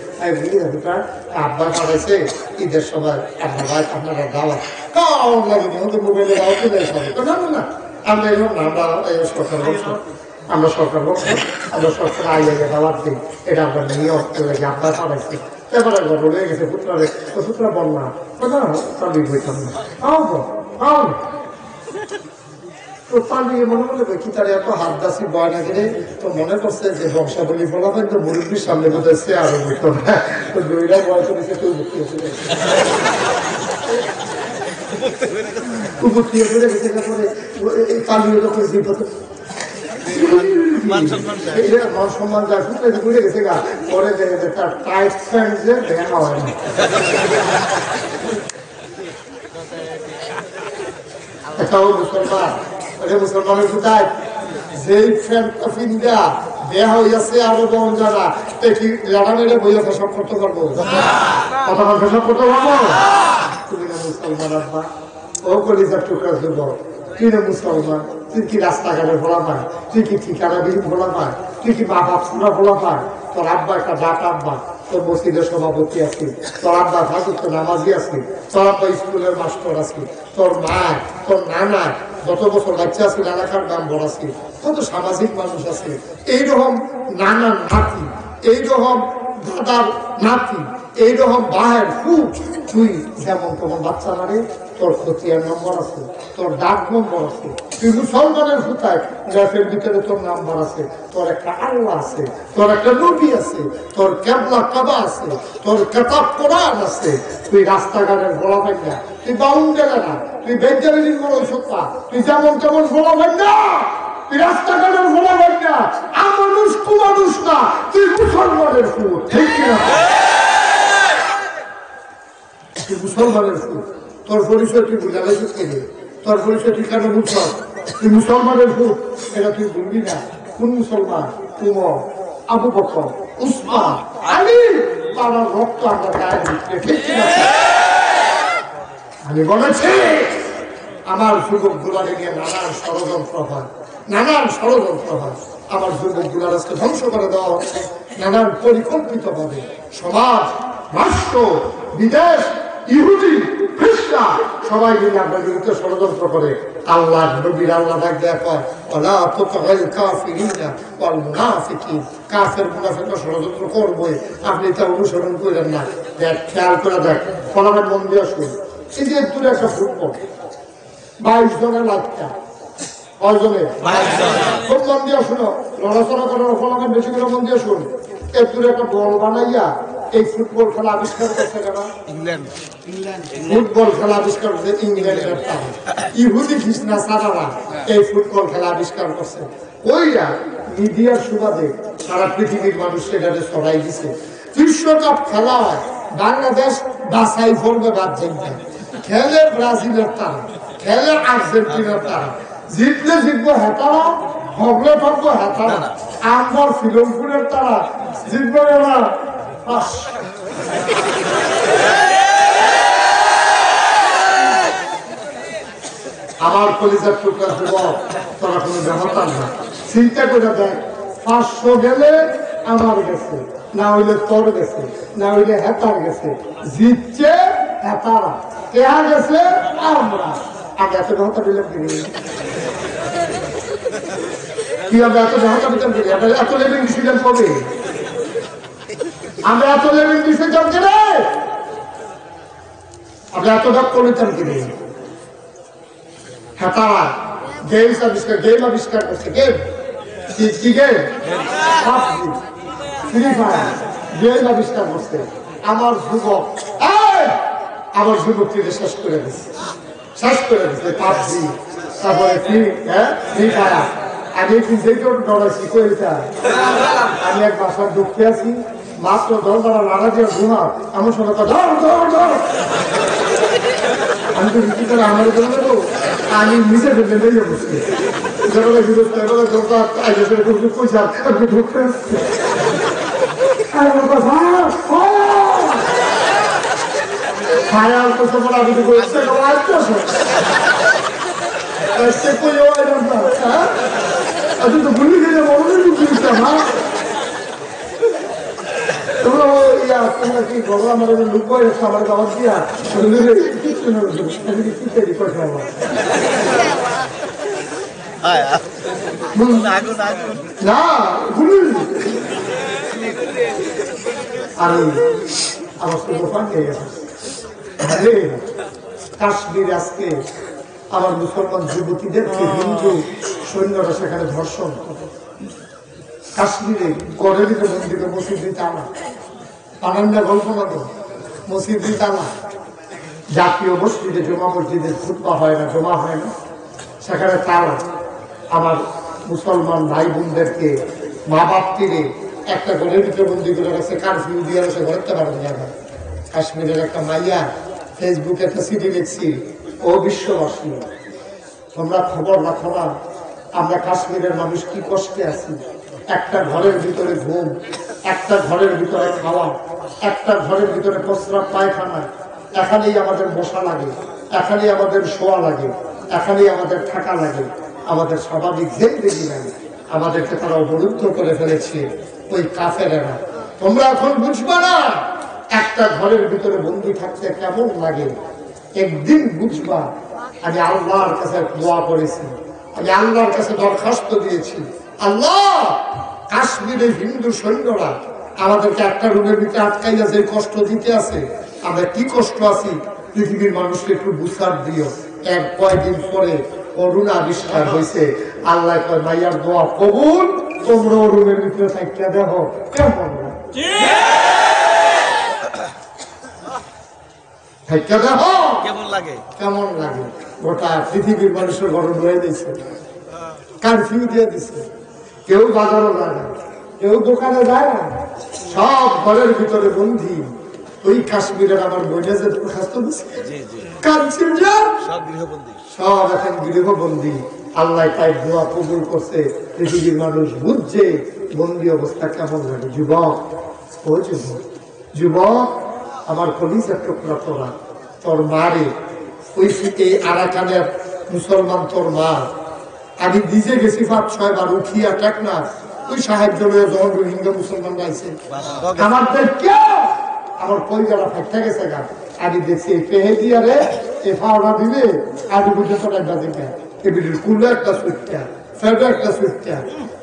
আব্বা পাঠাইছে ঈদের সময় আপনার ভাই আপনারা দাওয়াত কাউন লাগেনি, ওদের মোবাইলে দাওয়াত দিলে না না আমরা এরকম না, আমরা সরকার বলছো, আমরা সরকার বলছো, আমরা সরকার আইয়া দাওয়াত দিই, এটা আপনার নিয়ম লাগে আব্বা পাঠাইছে। এবারে ঘর রয়ে গেছে পুত্রারে, তো পুত্রা বন্যা তালিয়ে বইতাম না, তো পালিয়ে মনে মনে কি তার এত হাত দাসি বয় না কিনে, তো মনে করছে যে বংশাবলী বলা হয় তো মুরব্বীর সামনে বোধহয় সে আরো বইত না, তো দুইটা বয়স দিচ্ছে তুই মুক্তি হয়েছে পালিয়ে যখন বিপদ সম্মান যা ঘুরে গেছে গা, পরে তার টাইট প্যান্ট যে দেখা হয় না। এটাও মুসলমান, মুসলমানের কোথায় যেই ফ্যানটা ফিন্দা বিয়া হইয়াছে আরো বোন যারা কি লাড়া মেরে বইয়া সব করতে পারবো? কথা বলতে সব করতে পারবো? তুমি না মুসলমান আব্বা, ও কলিজার টুকরা যুবক, তুই না মুসলমান, তুই কি রাস্তাঘাটে ভোলা পায়, তুই কি ঠিকানাবিহীন ভোলা পায়, তুই কি মা বাপ ছাড়া ভোলা পায়? তোর আব্বা একটা ডাক আব্বা, তোর মসজিদের সভাপতি আছে, তোর আব্বা ঠাকুর তো নামাজি আছে, তোর আব্বা স্কুলের মাস্টার আছে, তোর মা তোর নানা যত বছর বাচ্চা আছে নানাখার দাম বড় আছে, কত সামাজিক মানুষ আছে, এইরকম নানার নাতি, এইরকম দাদার নাতি, এইরকম বাহের ফুট, তুই যেমন তোমার বাচ্চা মারে তোর খতিয়ার নম্বর আছে, তোর ডাক নম্বর আছে, তুই মুসলমানের ফুটায় গ্রাফের ভিতরে তোর নাম্বার আছে, তোর একটা আল্লাহ আছে, তোর একটা নবী আছে, তোর কেবলা কাবা আছে, তোর কেতাব কোরআন আছে, তুই রাস্তাঘাটের গোলা পাই না, তুই বাউন্ডারে না, তুই বেঞ্জামিনের বড় সত্তা, তুই যেমন তেমন গোলা পাই না, তুই রাস্তাঘাটের গোলা পাই না, আমানুষ কুমানুষ না, তুই মুসলমানের ফুট, ঠিক কিনা? তুই মুসলমানের ফুট, তোর পরিচয় তুই বুঝালাইছিস কেন? তোর পরিচয় তুই কেন বুঝছ? তুই মুসলমানের ফুট, এটা তুই বলবি না। কোন মুসলমান? উমর, আবু বকর, উসমান, আলী, তারা রক্ত আমরা গায়ে দিচ্ছে, ঠিক কিনা? আমি বলেছি আমার যুবক গুলারে নিয়ে নানান ষড়যন্ত্র হয়, নানান ষড়যন্ত্র হয়, আমার যুবক গুলার আজকে ধ্বংস করে দেওয়া হচ্ছে নানান পরিকল্পিত ভাবে। সমাজ, রাষ্ট্র, বিদেশ, ইহুদি, খ্রিস্টান সবাই মিলে আপনার বিরুদ্ধে ষড়যন্ত্র করে। আল্লাহ নবীর আল্লাহ ডাক দেয়া কয় ওয়ালা তুতিল কাফিরিনা ওয়াল মুনাফিকিন, কাফের মুনাফিকরা ষড়যন্ত্র করবে, আপনি তা অনুসরণ করেন না। দেখ, খেয়াল করে দেখ, ফলাফল মন দিয়ে শুন। এই যে দূরে একটা ফুটবল 22 জনের লাইটটা, কয়জনের? খুব মন দিয়ে শুনো, লড়াচড়া করার ফলাফল বেশি করে মন দিয়ে শুন। এর দূরে একটা বল বানাইয়া এই ফুটবল খেলা আবিষ্কার করছে কেনা? ফুটবল খেলা আবিষ্কার করছে ইংল্যান্ডের তারা, ইহুদি খ্রিস্টান সারারা এই ফুটবল খেলা আবিষ্কার করছে। ওইরা মিডিয়ার সুবাদে সারা পৃথিবীর মানুষ সেটাকে ছড়াই দিছে। বিশ্বকাপ খেলা হয়, বাংলাদেশ বাছাই করবে বাদ যাইবে, খেলে ব্রাজিলের তারা, খেলে আর্জেন্টিনার তারা, জিতলে জিতবো হেতারা, হগলে ঠকবো হেতারা, আমার ফিরোজপুরের তারা জিতবে না। আমার কলিজার টুকরা যুবক, তোরা কোনো ব্যবহার না, চিন্তা করে দেখ, 500 গেলে আমার গেছে, না হইলে তোর গেছে, না হইলে হেতার গেছে, জিতছে হেতারা, কেয়া গেছে আমরা। আগে এত ব্যবহার দিলাম কি হবে? এত ব্যবহার দিতাম কি? এত লেভিং ডিসিশন কবে? আমরা এত লেভিং ডিসিশন কিনে আমরা এত ভাগ করিতাম কিনে। হেতারা গেমস আবিষ্কার, গেম আবিষ্কার করছে, গেম কি গেম? ফ্রি ফায়ার গেম আবিষ্কার করছে। আমার যুবক, আমার যুবকটিকে শেষ করে দিচ্ছে, শেষ করে দিচ্ছে। পাবজি, তারপরে ফ্রি ফায়ার। আমি নিজেই তো ডরাইছি, কইটা আমি এক বাসার দুঃখে আছি, মাত্র 10 বার লাড়া দিয়ে ঘুমা, আমার সঙ্গে ধর ধর ধর, আমি তো বিক্রি করে আমার দেবো, আমি নিজে ফেলতে বেরিয়ে বসছি। পয়সা ঢুকতে ফায়ার করতে পারে, আমি তো বলছি আমি তো ভুলি গেলে মনে হ্যাঁ তোমরা তোমরা কি বলো আমার লুক আমার দাবার দিয়া না ভুলি আমি আমার দোকান নিয়ে গেছি। কাশ্মীর আজকে আমার মুসলমান যুবতীদেরকে হিন্দু সৈন্যরা সেখানে ধর্ষণ করে। কাশ্মীরে গড়ের মন্দিরে মসজিদে তালা, আনন্দা গল্প নয়, মসজিদে তালা। জাতীয় মসজিদে জমা মসজিদে খুতবা হয় না, জমা হয় না, সেখানে তালা। আমার মুসলমান ভাই বোনদেরকে মা বাপ তীরে একটা গড়ের ভিতরে বন্দি করে গেছে, কারফিউ দিয়ে গেছে, ঘরতে পারে না। কাশ্মীরের একটা মাইয়া ফেসবুকে একটা সিডি লিখছি, ও বিশ্ববাসী তোমরা খবর রাখো না, আমরা কাশ্মীরের মানুষ কি কষ্টে আছি। একটা ঘরের ভিতরে ঘুম, একটা ঘরের ভিতরে খাওয়া, একটা ঘরের ভিতরে প্রস্রাব পায়খানা, এখানেই আমাদের বসা লাগে, এখানেই আমাদের শোয়া লাগে, এখানেই আমাদের থাকা লাগে, আমাদের স্বাভাবিক জিন্দেগি নাই। আমাদেরকে তারা অবরুদ্ধ করে ফেলেছে ওই কাফেরেরা। তোমরা এখন বুঝবা না একটা ঘরের ভিতরে বন্দি থাকতে কেমন লাগে, একদিন বুঝবা। আমি আল্লাহর কাছে দোয়া করেছি, আমি আল্লাহর কাছে দরখাস্ত দিয়েছি, আল্লাহ কাশ্মীরে হিন্দু সৈন্যরা আমাদেরকে একটা রুমের ভিতরে আটকাইয়া যে কষ্ট দিতে আছে, আমরা কি কষ্ট আছি পৃথিবীর মানুষকে একটু বুঝার দিও। এক কয়েকদিন পরে করুণা আবিষ্কার হয়েছে। আল্লাহ কয় মাইয়ার দোয়া কবুল, তোমরা রুমের ভিতরে থাকতে দেখো কেমন দেখো কেমন লাগে। কেমন লাগে। গোটা পৃথিবীর মানুষের গরম হয়ে দিয়েছে, কারফিউ দিয়ে দিছে, কেউ বাজারও যায় না, কেউ দোকানে যায় না, সব ঘরের ভিতরে বন্ধি। ওই কাশ্মীরের আমার বোঝা যে দরখাস্ত দিচ্ছে, কাঁদছিল যা, সব গৃহবন্দী, সব এখন গৃহবন্দী। আল্লাহ তাই দোয়া কবুল করছে। পৃথিবীর মানুষ বুঝছে বন্দী অবস্থা কেমন লাগে। যুবক, ও যুবক, যুবক আমার কলিজার টুকরা তোরা, তোর মারে ওই এই আরাকানের মুসলমান তোর মা, আমি নিজে গেছি 5-6 বার উঠিয়া টেক না ওই সাহায্য লয়ে যখন রোহিঙ্গা মুসলমান গাইছে আমার দেখে আমার কলিজারা ফাইটা গেছে গা। আমি দেখছি এই পেহে দিয়া রে এই ফাওড়া দিলে আমি বুঝে তোর একটা দিকে এবিটির কুলো একটা সুইটটা, ফেডো একটা সুইটটা,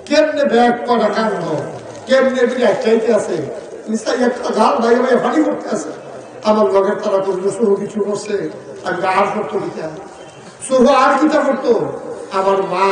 কেমনে ব্যাগ করা কান্দ, কেমনে এবিটি একটাইতে আছে, নিশ্চয়ই একটা গাল বাইরে বাইরে ফানি করতে আছে। আমার লগের তারা করলো শুরু কিছু করছে, আমি আর করতো কিতা শুরু আর কিতা করতো। আমার মা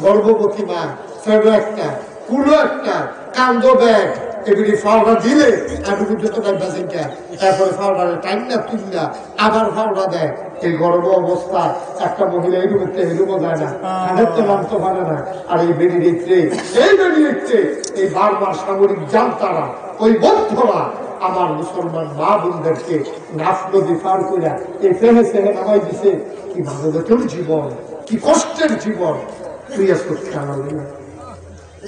গর্ভবতী মা, ফেডো একটা, কুলো একটা, কান্দ ব্যাগ, এগুলি ফাওড়া দিলে আমি বুঝতে একটা চিন্তা, তারপরে ফাওড়ারে টাইম না তুললা আবার ফাওড়া দেয়। এই গর্ভ অবস্থা একটা মহিলা এই রুমে এরুমও যায় না, হাঁটতে নামতে পারে না। আর এই বেরিয়ে দেখতে, এই বেরিয়ে দেখতে এই বারবার সামরিক জানতারা ওই বন্ধরা আমার মুসলমান মা বোনদেরকে নাফ নদী পার করে এই ফেহে ফেহে নামাই দিছে। কি ভালোবাসার জীবন, কি কষ্টের জীবন। তুই আসত খেলা লইয়া,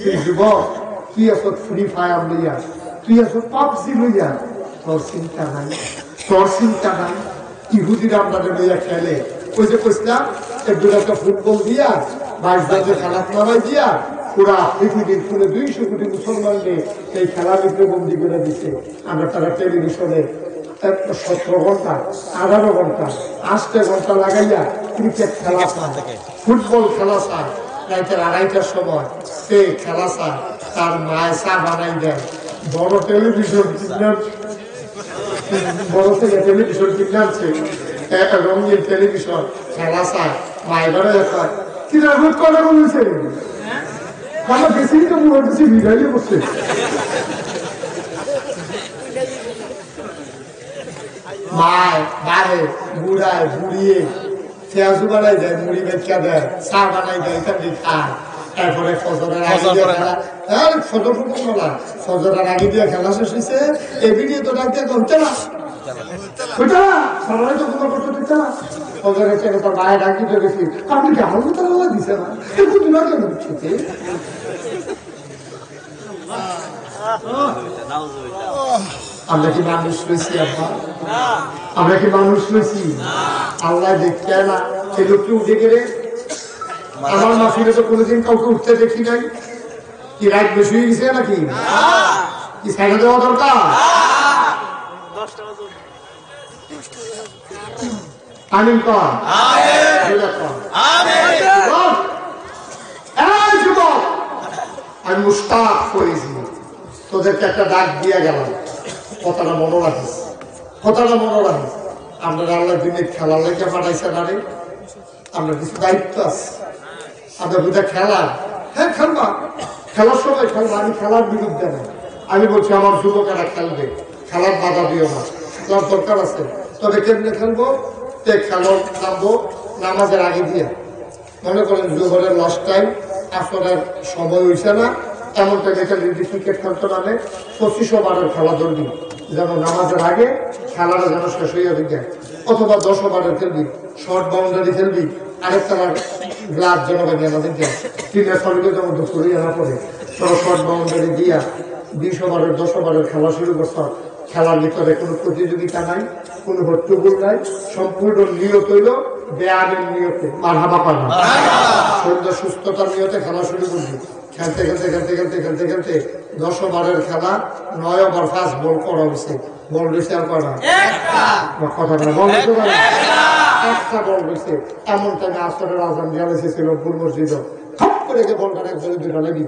তুই যুবক, তুই আসত ফ্রি ফায়ার লইয়া, তুই আসত পাবজি লইয়া, তোর চিন্তা নাই, তোর চিন্তা নাই। ইহুদিরা আমাদের লইয়া খেলে, ওই যে কইছিলাম একজন একটা ফুটবল দিয়া 22 বাজে খেলা নামাই দিয়া পুরা পৃথিবীর পুরো 200 কোটি মুসলমানকে এই খেলার ভিতরে বন্দি করে দিচ্ছে। আমরা তারা টেলিভিশনে 17 ঘন্টা 18 ঘন্টা 8 ঘন্টা লাগাইয়া ক্রিকেট খেলা চায়, ফুটবল খেলা চায়, রাইতের 2:30টার সময় সে খেলা চায়, তার মায় চা বানাই দেয়। বড় টেলিভিশন কিনার, বড় থেকে টেলিভিশন কিনারছে, একটা রঙিন টেলিভিশন, খেলা চায়, মায়ের ঘরে দেখায় কিনা ভোট করা বলেছে আমার বেশি তো মনে হচ্ছে বিদায় করছে। মায় বাড়ে বুড়ায় বুড়িয়ে পেঁয়াজু বানাই দেয়, মুড়ি বেচা দেয়, চা বানাই দেয়, ইত্যাদি খায়। তারপরে ফজরের আগে দিয়ে খেলা, হ্যাঁ ফজর ফুটবল ফজরের আগে দিয়ে খেলা শেষ হয়েছে। এই ভিডিও তো ডাক দিয়ে করতে না, সবাই তো তোমার করতে দিচ্ছে না। ফজরের থেকে তোর মায়ের ডাক দিতে গেছি, আপনি কি আমার মতো আল্লাহ দিছে না, একটু দিনা কেন দিচ্ছে। আমরা কি মানুষ রয়েছি? আমরা কি মানুষ রয়েছি? আল্লাহ দেখতে না সে লোককে উঠে গেলে আমার মাফিরে তো কোনোদিন কাউকে উঠতে দেখি নাই। কি রাত বেশি হয়ে গেছে নাকি? কি সাইডে দেওয়া দরকার? আমিন কর, যুবক আমি মুস্তাক করেছি, তোদেরকে একটা ডাক দিয়ে গেলাম, কথাটা মনে রাখিস, কথাটা মনে রাখিস। আপনারা আল্লাহ দিনে খেলার লেগে পাঠাইছে না রে, আমরা কিছু দায়িত্ব আছে। আমরা বুঝে খেলা, হ্যাঁ খেলবা, খেলার সময় খেলবা, আমি খেলার বিরুদ্ধে না। আমি বলছি আমার যুবকেরা খেলবে, খেলার বাধা দিও না, খেলার দরকার আছে। তবে কেমনে খেলবো? খেলো নামবো নামাজের আগে দিয়ে, মনে করেন জোহরের লাস্ট টাইম, আসরের সময় হয়েছে না, এমন টাইমে যদি ক্রিকেট খেলতে নামে 25 ওভারের খেলা ধরবি, যেন নামাজের আগে খেলাটা যেন শেষ হইয়া যায়। অথবা 10 ওভারের খেলবি, শর্ট বাউন্ডারি খেলবি, আরেকটা গ্লাস যেন বানিয়ে আমাদেরকে টিনের শরীরে যেমন দুপুরে না পড়ে তোরা শর্ট বাউন্ডারি দিয়া 20 ওভারের 10 ওভারের খেলা শুরু করছ। খেলার ভিতরে কোনো প্রতিযোগিতা নাই, কোনো হট্টগোল নাই, সম্পূর্ণ নিয়ত হইল ব্যায়ামের নিয়তে। মারহাবা পানা শরীর সুস্থতার নিয়তে খেলা শুরু করবি। খেলতে খেলতে খেলতে খেলতে খেলতে খেলতে 10 ওভারের খেলা 9 ওভার ফার্স্ট বল করা হয়েছে। বল রয়েছে আর করা কথা না, বল একটা বল রয়েছে। এমন টাইমে আসরের আজান জ্বালেছিল পূর্ব মসজিদ, থপ করে বলটা একজনে দুটা লাগি,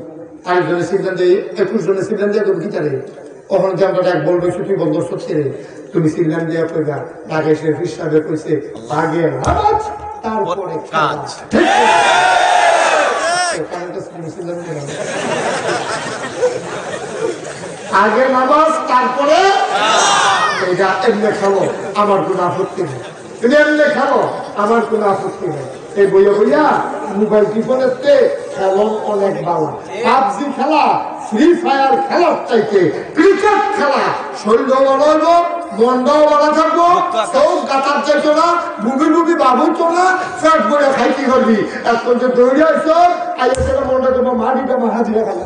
আরেকজনে সিদ্ধান্ত 21 জনে সিদ্ধান্ত দিয়ে তোর গিটারে কখন যে আমরা এক বল রয়েছে তুই বন্ধ সত্যি রে, তুমি সিদ্ধান্ত দিয়ে কইবা আগে সে হিসাবে কইছে আগে তারপরে কাজ। আগে নামাজ তারপরে এটা এমনি খাবো আমার কোনো আপত্তি নেই, তুমি এমনি খাবো আমার কোনো আপত্তি নেই। এই বইয়া বইয়া মোবাইল টিফোনের খেলন অনেক বালা। পাবজি খেলা, ফ্রি ফায়ার খেলার চাইতে ক্রিকেট খেলা শরীরও বড় হইব, মনটাও বড় থাকবো, চোখ গাতার চাইতো না, বুবি বুবি বাবু তো না, ফ্যাট বইয়া খাই কি করবি এখন যে দৌড়ে আসছো আইসে মনটা তোমার মাটিটা মা হাজিরা খেলা।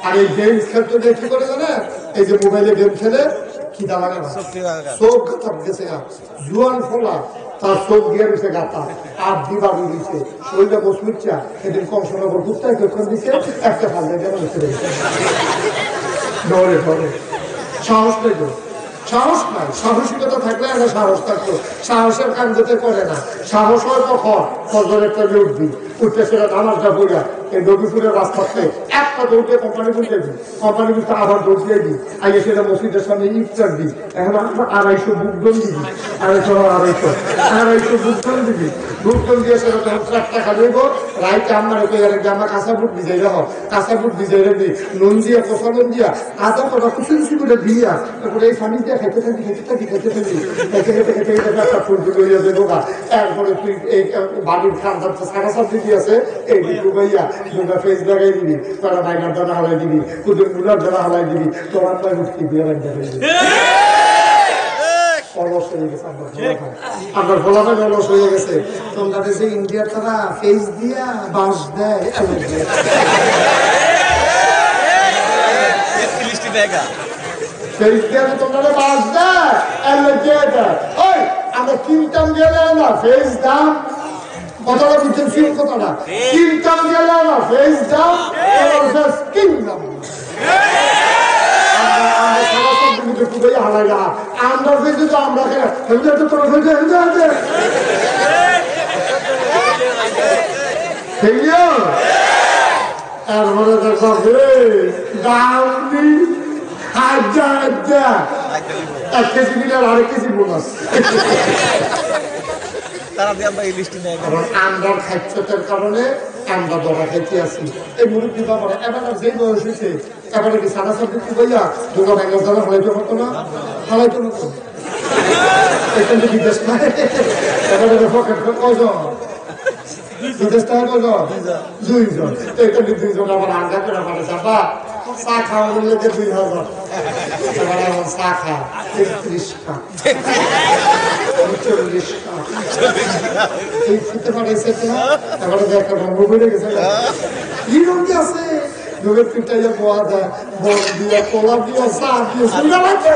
আর এই গেম খেলতে দিয়ে কি করে জানে, এই যে মোবাইলে গেম খেলে খিদা লাগে না, চোখ গাতার গেছে, জুয়ান ফোলা তার চোখ দিয়ে রয়েছে গাতা আর দিবার দিয়েছে শরীরটা বসুচ্ছা। সেদিন কংসনগর কুত্তায় কেক্ষণ দিচ্ছে একটা ফালতে যেন ডরে ডরে সাহস নেই তো, সাহস নাই। সাহসিকতা থাকলে একটা সাহস থাকতো, সাহসের কাম যেতে করে না। সাহস হয় কখন ফজরের টাইমে উঠবি, উঠতে সেটা নামাজটা পড়া এই নবীপুরের রাস্তাতে একটা দৌড়ে কোম্পানি বুঝতে দিই, কোম্পানি বুঝতে আবার দৌড় দিয়ে দিই, আগে সেটা মসজিদের সামনে ইফতার দিই। এখন আমরা 250 বুকদম দিবি, 250 বুকদম দিবি, বুকদম দিয়ে সেটা তখন 4 টাকা দেবো। রাইতে আমার আমরা কাঁচা বুট ভিজাই রাখো, কাঁচা বুট ভিজাই রেখি নুন দিয়া কষা নুন দিয়া আদা কটা কুচি কুচি করে দিয়া তারপরে এই পানি দিয়ে খাইতে থাকি খাইতে থাকি খাইতে থাকি খেতে খেতে খেতে খেতে একটা ফুল লইয়া দেবো গা। এরপরে তুই এই বাড়ির খান সারা সাবজি আছে এই ডুবাইয়া দুটা ফেস লাগাই দিবি, তারা বাইনার দানা হালাই দিবি, কুদুর মুলার দানা হালাই দিবি, তোমার নয় উঠকি দিয়ে রাখতে দিবি। অলস হয়ে গেছে আপনার ফলাফল, অলস হয়ে গেছে। তোমরা দেশে ইন্ডিয়ার তারা ফেস দিয়া বাঁশ দেয়, ফেস দিয়া তোমরা বাঁশ দেয়, ওই আমরা কিনতাম গেলে না ফেস দাম কথাটা বুঝছেন, ফিল কথাটা কিনতাম গেলে না ফেস দাম কিনলাম আমরা ফেসে তো আমরা তোরা ফেসে তারপরে দাম দিই 1 কেজি দিলে আর 1 কেজি বোনাস। আমরার খাদ্যের কারণে আমরা দরা খাইতে আসি। এই মুরব্বী বাবারা এবার যে বয়স হয়েছে এবারে কি সাদা সবজি কি বইয়া দুটো ব্যাঙ্গল দ্বারা হালাইতে হতো না, হালাইতে হতো। এখানে বিদেশ না এবারে পকেট কজন বিদেশ থেকে কজন 2 জন, এখানে 2 জন আবার আড্ডা করে পারে যাবা চা খাওয়া লেগে 2000 এবার এখন চা খা 33 টা 40 টা এই খেতে পারেছে না। এবারে একটা বন্ধ বেড়ে গেছে কি রঙ আছে লোকের পিটাইয়া পোয়া যায়, বল দিয়া কলা দিয়া চা দিয়ে সুন্দর লাগে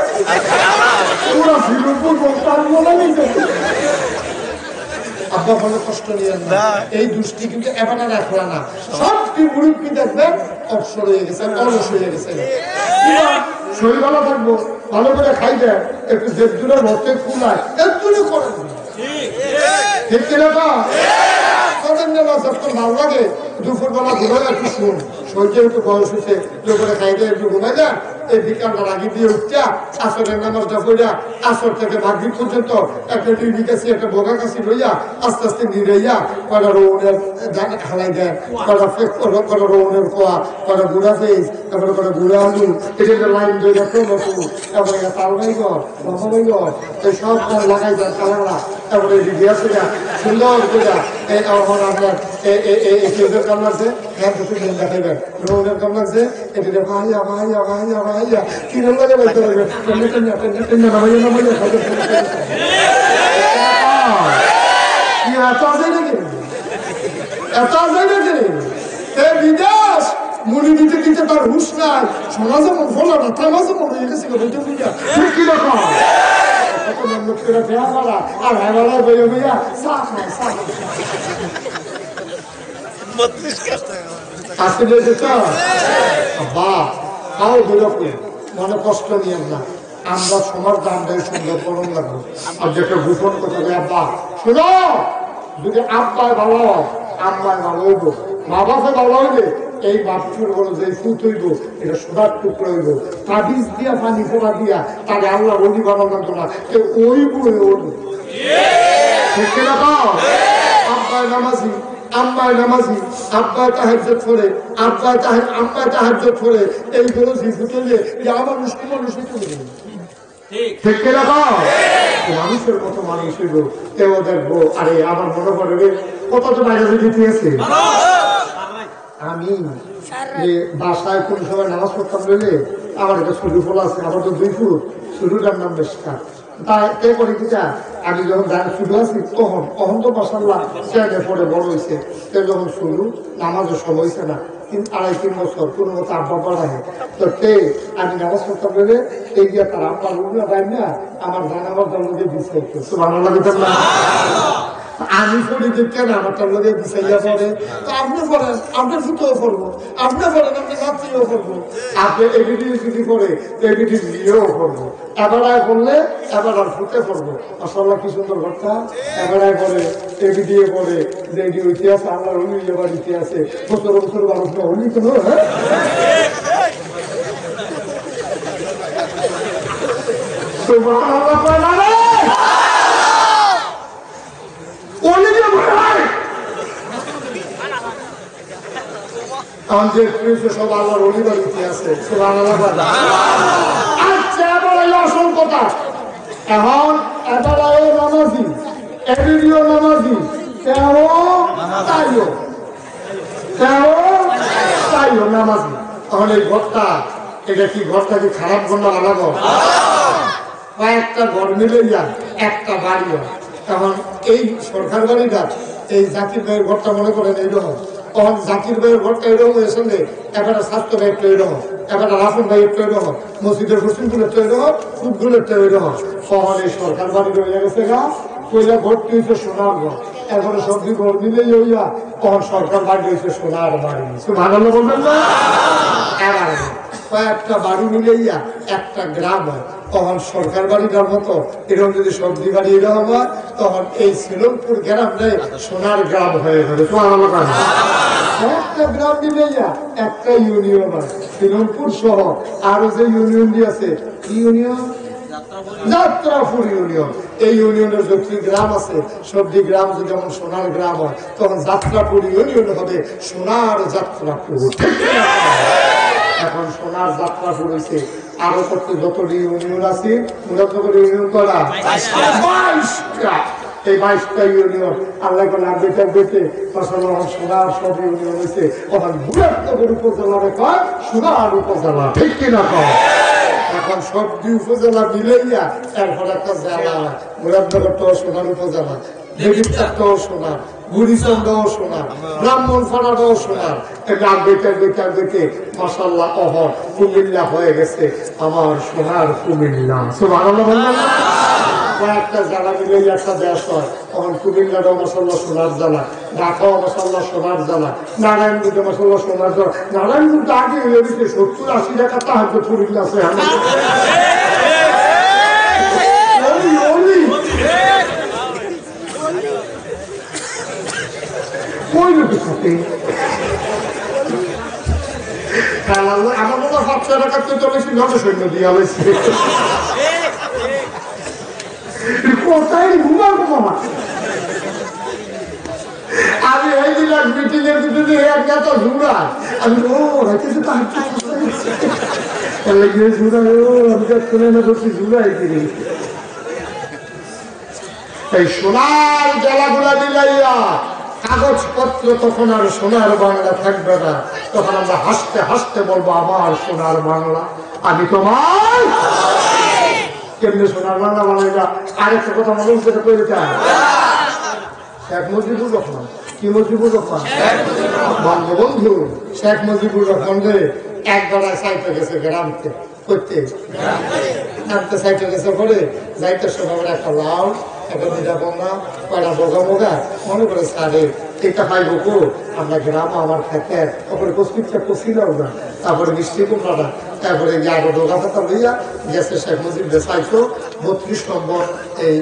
পুরা ফিলুপুর তার বলে নিতে। আব্বা ভালো কষ্ট নিয়ে না, এই দুষ্টি কিন্তু এবার আর রাখলা না। সবটি মুরব্বী দেখবেন অবসর হয়ে গেছে, অলস হয়ে গেছে। শরীর ভালো থাকবো, ভালো করে খাইবে, একটু দেবদুরের ভর্তে ফুলায় একটু করেন ঠিক কিনা করেন না। যখন ভালো লাগে দুপুরবেলা ঘুমাই একটু শুন, শরীরে একটু বয়স হয়েছে করে খাইবে একটু ঘুমাই যান। এই বিকালটা লাগিয়ে দিয়ে উঠা আসরের নামাজটা পড়া আসর থেকে মাগরিব পর্যন্ত একটা ডিউটি কাছে একটা বোগা কাছে লইয়া আস্তে আস্তে নিরাইয়া কয়টা রৌনের খালাই দেয়, কয়টা রৌনের খোয়া, কয়টা গুড়া ফেস, তারপরে কয়টা গুড়া আলু, এটা লাইন ধরে প্রমোটু, তারপরে তাল বাইগর মামা বাইগর এই সব লাগাই দেয় কালারা। তারপরে গ্যাস সুন্দর করে এখন আপনার কেউদের কাম লাগছে হ্যাঁ দুটো দিন দেখাইবেন, রৌনের কাম লাগছে এটা ভাইয়া ভাইয়া ভাইয়া ভাইয়া কিরম লাগে বলতে লাগবে এত আছে নাকি, এত আছে নাকি বিদেশ মুড়ি দিতে দিতে তার হুশ নাই সোনা যেমন ফলো না থামা যেমন হয়ে গেছে বলতে বুঝা ঠিক কি রকম মুখ করে ফেরা করা আর হেলা বইয়া বইয়া সাফ নাই সাফ আসলে যেটা বা তাও দুরকম মনে কষ্ট নিয়ে না আমরা সবার দাম দেয় সুন্দর করুন লাগবো আর যেটা গোপন কথা আব্বা শোনো যদি আব্বায় ভালো হয় আম্মায় ভালো হইব মা বাপে ভালো হইবে এই বাপটুর বড় যে ফুট হইব এটা সোনার টুকরো হইব তাবিজ দিয়া পানি ফোড়া দিয়া তাকে আল্লাহ রবি বানানো লাগতো না কেউ ওই বুড়ে ওর ঠিক না আব্বায় নামাজি আম্মায় নামাজি আব্বায় তাহাজ্জুদ পড়ে আম্মায় তাহাজ্জুদ পড়ে এইগুলো শিশুকে যে আমার মুসলিম মানুষই চলে গেল ঠিক কিনা মানুষের মতো মানুষ হইব কেউ দেখবো আরে আমার মনে পড়ে কত তো বাইরে দিতেছে আমি বাসায় কোন সময় নামাজ পড়তাম বলে আমার একটা শুরু ফল আছে আমার তো 2 ফুট শুরুটার নাম বেশকা তাই করে কিটা আমি যখন শুরু আছি তখন তো মাসাল্লাহ চেয়ারে পরে বড় হয়েছে যখন শুরু নামাজের সময় হয়েছে না 2.5-3 বছর কোনো মতো আব্বা পড়ায় তো আমি নামাজ পড়তাম বলে এই যে তার আব্বা রুগনা পাই না আমার জানাবার জন্মকে দিচ্ছে ভালো লাগে না আমি পড়ি দেখে না আমার তার লোকে বিছাইয়া পড়ে তো আপনি পড়েন আপনার ফুটেও পড়বো আপনি পড়েন আপনি রাত্রিও পড়বো আপনি এবিডি যদি পড়ে এবিডি নিয়েও পড়বো এবারায় পড়লে এবার আর ফুটে পড়বো মাসাল্লাহ কি সুন্দর ঘটনা এবারায় পড়ে এবিডি পড়ে যে এটি ইতিহাস আল্লাহর হলি এবার ইতিহাসে বছর বছর মানুষ হলি কোনো হ্যাঁ সব আল্লাহর অলিবার ইতিহাসে আচ্ছা এবার আসল কথা এখন এবার নামাজি এবিডিও নামাজি তাইও নামাজি তাহলে এই ঘরটা এটা কি ঘরটা কি খারাপ ঘর না ভালো ঘর কয়েকটা ঘর মিলে যান একটা বাড়ি হয় তখন এই সরকার বাড়িটা এই জাতির ভাইয়ের ঘরটা মনে করেন এইরকম তখন জাকির ভাইয়ের ঘরটা এরকম হয়েছে এবারে স্বাস্থ্য ভাই একটু এরকম এবারে রাফুল ভাই একটু এরকম মসজিদের হোসেনগুলো একটু এরকম ফুটগুলো একটু এরকম তখন এই সরকার বাড়ি রয়ে গেছে গা পয়লা ভর্তি হয়েছে সোনার ঘর এরপরে সবজি ঘর মিলেই হইয়া তখন সরকার বাড়ি হয়েছে সোনার বাড়ি ভালো বলবেন না এবার কয়েকটা বাড়ি মিলেইয়া একটা গ্রাম হয় তখন সরকার বাড়িটার মতো এরকম যদি সবজি বাড়ি এরকম হয় তখন এই শ্রীলঙ্কুর গ্রামটাই সোনার গ্রাম হয়ে যাবে একটা গ্রাম মিলাইয়া একটা ইউনিয়ন হয় শ্রীলঙ্কুর সহ আরো যে ইউনিয়নটি আছে ইউনিয়ন যাত্রাপুর ইউনিয়ন এই ইউনিয়নের যত গ্রাম আছে সবজি গ্রাম যেমন সোনার গ্রাম হয় তখন যাত্রাপুর ইউনিয়ন হবে সোনার যাত্রাপুর এখন সোনার যাত্রাপুর হয়েছে আরো করতে যতটি ইউনিয়ন আছে ইউনিয়ন করা 22টা এই 22টা ইউনিয়ন আল্লাহ বেটে বেটে সোনার সব ইউনিয়ন হয়েছে ওখানে মুরাদনগর উপজেলার কয় সোনার উপজেলা ঠিক কিনা কয় এখন সবজি উপজেলা মিলাইয়া এরপর একটা জেলা মুরাদনগরটাও সোনার উপজেলা দেবীরটাও সোনার গুড়িচন্দ্রও সোনার ব্রাহ্মণপাড়াটাও সোনার এটা বেটে বেটে বেটে মাসাল্লাহ অহর কুমিল্লা হয়ে গেছে আমার সোনার কুমিল্লা কয়েকটা জেলা মিলে একটা দেশ হয় তখন কুমিল্লাটাও মাসাল্লাহ সোনার জেলা ঢাকাও মাসাল্লাহ সোনার জেলা নারায়ণগঞ্জে মাসাল্লাহ সোনার জেলা নারায়ণগঞ্জ আগে হয়ে গেছে 70-80 টাকা তাহাজ্জুদ পড়ে আছে আমার মনে হয় 700 টাকা তো বেশি সৈন্য দিয়া হয়েছে কোথায় ঘুমার ঘুমা আমি এই দিলাম মিটিং এর ভিতরে এক নেতা ঝুড়া আমি রাখতেছি তার ঝুড়া আমি শুনে না করছি ঝুড়াই কিনে এই সোনার জেলাগুলা দিলাইয়া কাগজপত্র তখন আর সোনার বাংলা থাকবে না তখন আমরা হাসতে হাসতে বলবো আমার সোনার বাংলা আমি তোমার কেমনি সোনার বাংলা বানাইলা আরেকটা কথা মনে সেটা করে চাই এক মুজিবুর রহমান কি মুজিবুর রহমান বঙ্গবন্ধু শেখ মুজিবুর রহমান রে একবার সাইটে গেছে গ্রামতে করতে নামতে সাইটে গেছে পরে যাইতে সময় একটা লাউ একটা মিঠা বঙ্গা কয়টা বোগা মোগা মনে করে সারে এটা পাইব কো আমরা গ্রাম আমার খেতে তারপরে কস্তিকটা কষিলাও না তারপরে মিষ্টি কুমড়াটা তারপরে আরো ডোগা পাতা লইয়া গেছে শেখ মুজিব সাইটো 32 নম্বর এই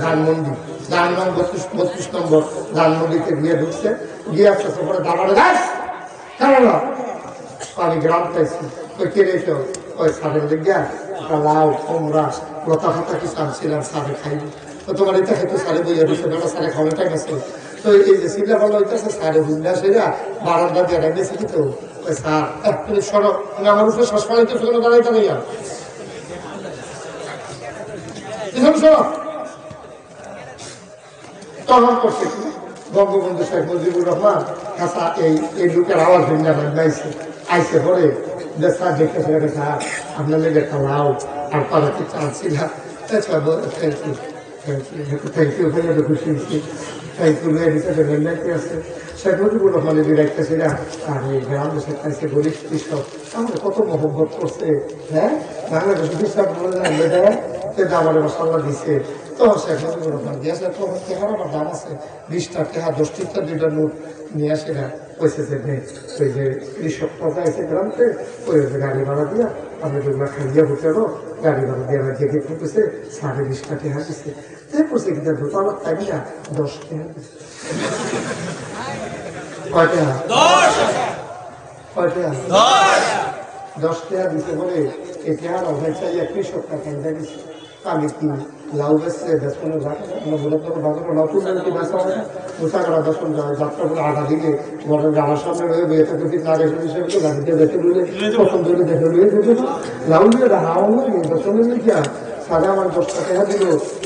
ধানমন্ডি ধানমন্ডি 32 নম্বর ধানমন্ডিতে গিয়ে ঢুকছে গিয়ে আসছে তারপরে দাঁড়ানো গাছ কেন আমি গ্রাম পাইছি ওই কে রেখে ওই সারের দিকে লাউ কুমড়া লতা ফাতা কিছু আনছিলাম সারে খাইনি তো তোমার এটা খেতে সারে বইয়া দিচ্ছে বেলা সারে খাওয়ানো টাইম আছে তো এই যে সিল্লা ভালো হইতেছে সারে হুন্ডা সেরা বারান্দা দিয়ে বেশি কিন্তু ওই সার তুমি সরো তুমি আমার উপরে সসময় তো সেখানে দাঁড়াইতে নেই আর তখন করছে বঙ্গবন্ধু শেখ মুজিবুর রহমান কাঁচা এই লোকের আওয়াজ ভিন্না বাজছে আইসে পরে যে স্যার দেখতে সেখানে স্যার আপনার লেগে একটা লাউ আর পাড়াতে চাচ্ছিলাম থ্যাংক ইউ থ্যাংক ইউ ভাই আমি খুশি হয়েছি থ্যাংক ইউ ভাই হিসাবে মেন্ডাইতে আছে শেখ মুজিবুর রহমানের বিরাইতেছিলাম আর এই গ্রাম দেশে খাইছে গরিব কৃষক আমাদের কত মহব্বত করছে হ্যাঁ বাংলাদেশ বিশ্বাস বলে দেয় আমার মশাল্লা দিছে তো শেখ মুজিবুর রহমান দিয়েছে তো টেহার আমার দাম আছে 20টা টেহা 10টা 2টা নোট নিয়ে আসে না কইছে যে ওই যে কৃষক টাকা এসে গ্রামতে ওই গাড়ি ভাড়া দিয়া আমি যেগুলো খাইয়া হোটেলও গাড়ি ভাড়া দিয়ে আমার জেগে ফুটেছে 20.5 টেহা দিচ্ছে করছে কিন্তু দোতলা তাই না 10 টেহা দিচ্ছে কয় টেহা 10 টেহা দিছে বলে এই টেহার অভাব চাইয়া কৃষক টাকা দিচ্ছে আমি কি লাউ বেসছে বেসনের নতুন বেসা হয় মুসাগড়া বেসন যাত্রা করে আটা দিলে ঘরের আমার সামনে রয়ে বেঁচে যদি না গেছে হিসেবে তো গাড়িতে দেখে লুলে প্রথম ধরে দেখে লুয়ে যেতে লাউ দিয়ে হাওয়া নেই বেসনের লিখিয়া সারা আমার 10টা টাকা দিল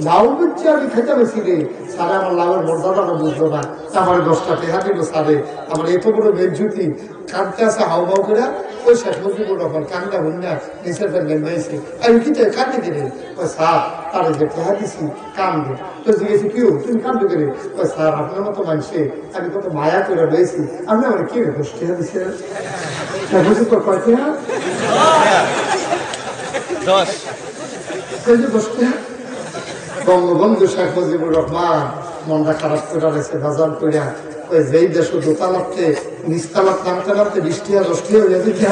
লাউ দিচ্ছে আমি খেতে বেশি রে সারা আমার লাউয়ের মর্যাদাটা বুঝলো না আমার 10টা টাকা দিল সারে আমার এত বড় বেঞ্জুতি কাঁদতে আসে হাও বাউ করে ওই শেখ মুজিবুর রহমান কান্দা হুন্না নিচের ফেললেন মেয়েছে আমি কি কান্দে দিলেন ওই স্যার তার যে টাকা দিছি কান্দে তো জিজ্ঞেসি কেউ তুমি কান্দে দিলে ওই স্যার আপনার মতো মানুষে আমি কত মায়া করে রয়েছি আপনি আমার কি রে 10 টাকা দিচ্ছেন শেখ মুজিব তো কয় টাকা 10 বঙ্গবন্ধু শেখ মুজিবুর রহমান মনটা খারাপ করে রয়েছে বাজার করিয়া ওই যেই দেশ দোতালাতে নিচতালাত নামতে নামতে 20 টাকা 10 টাকা হয়ে যেতে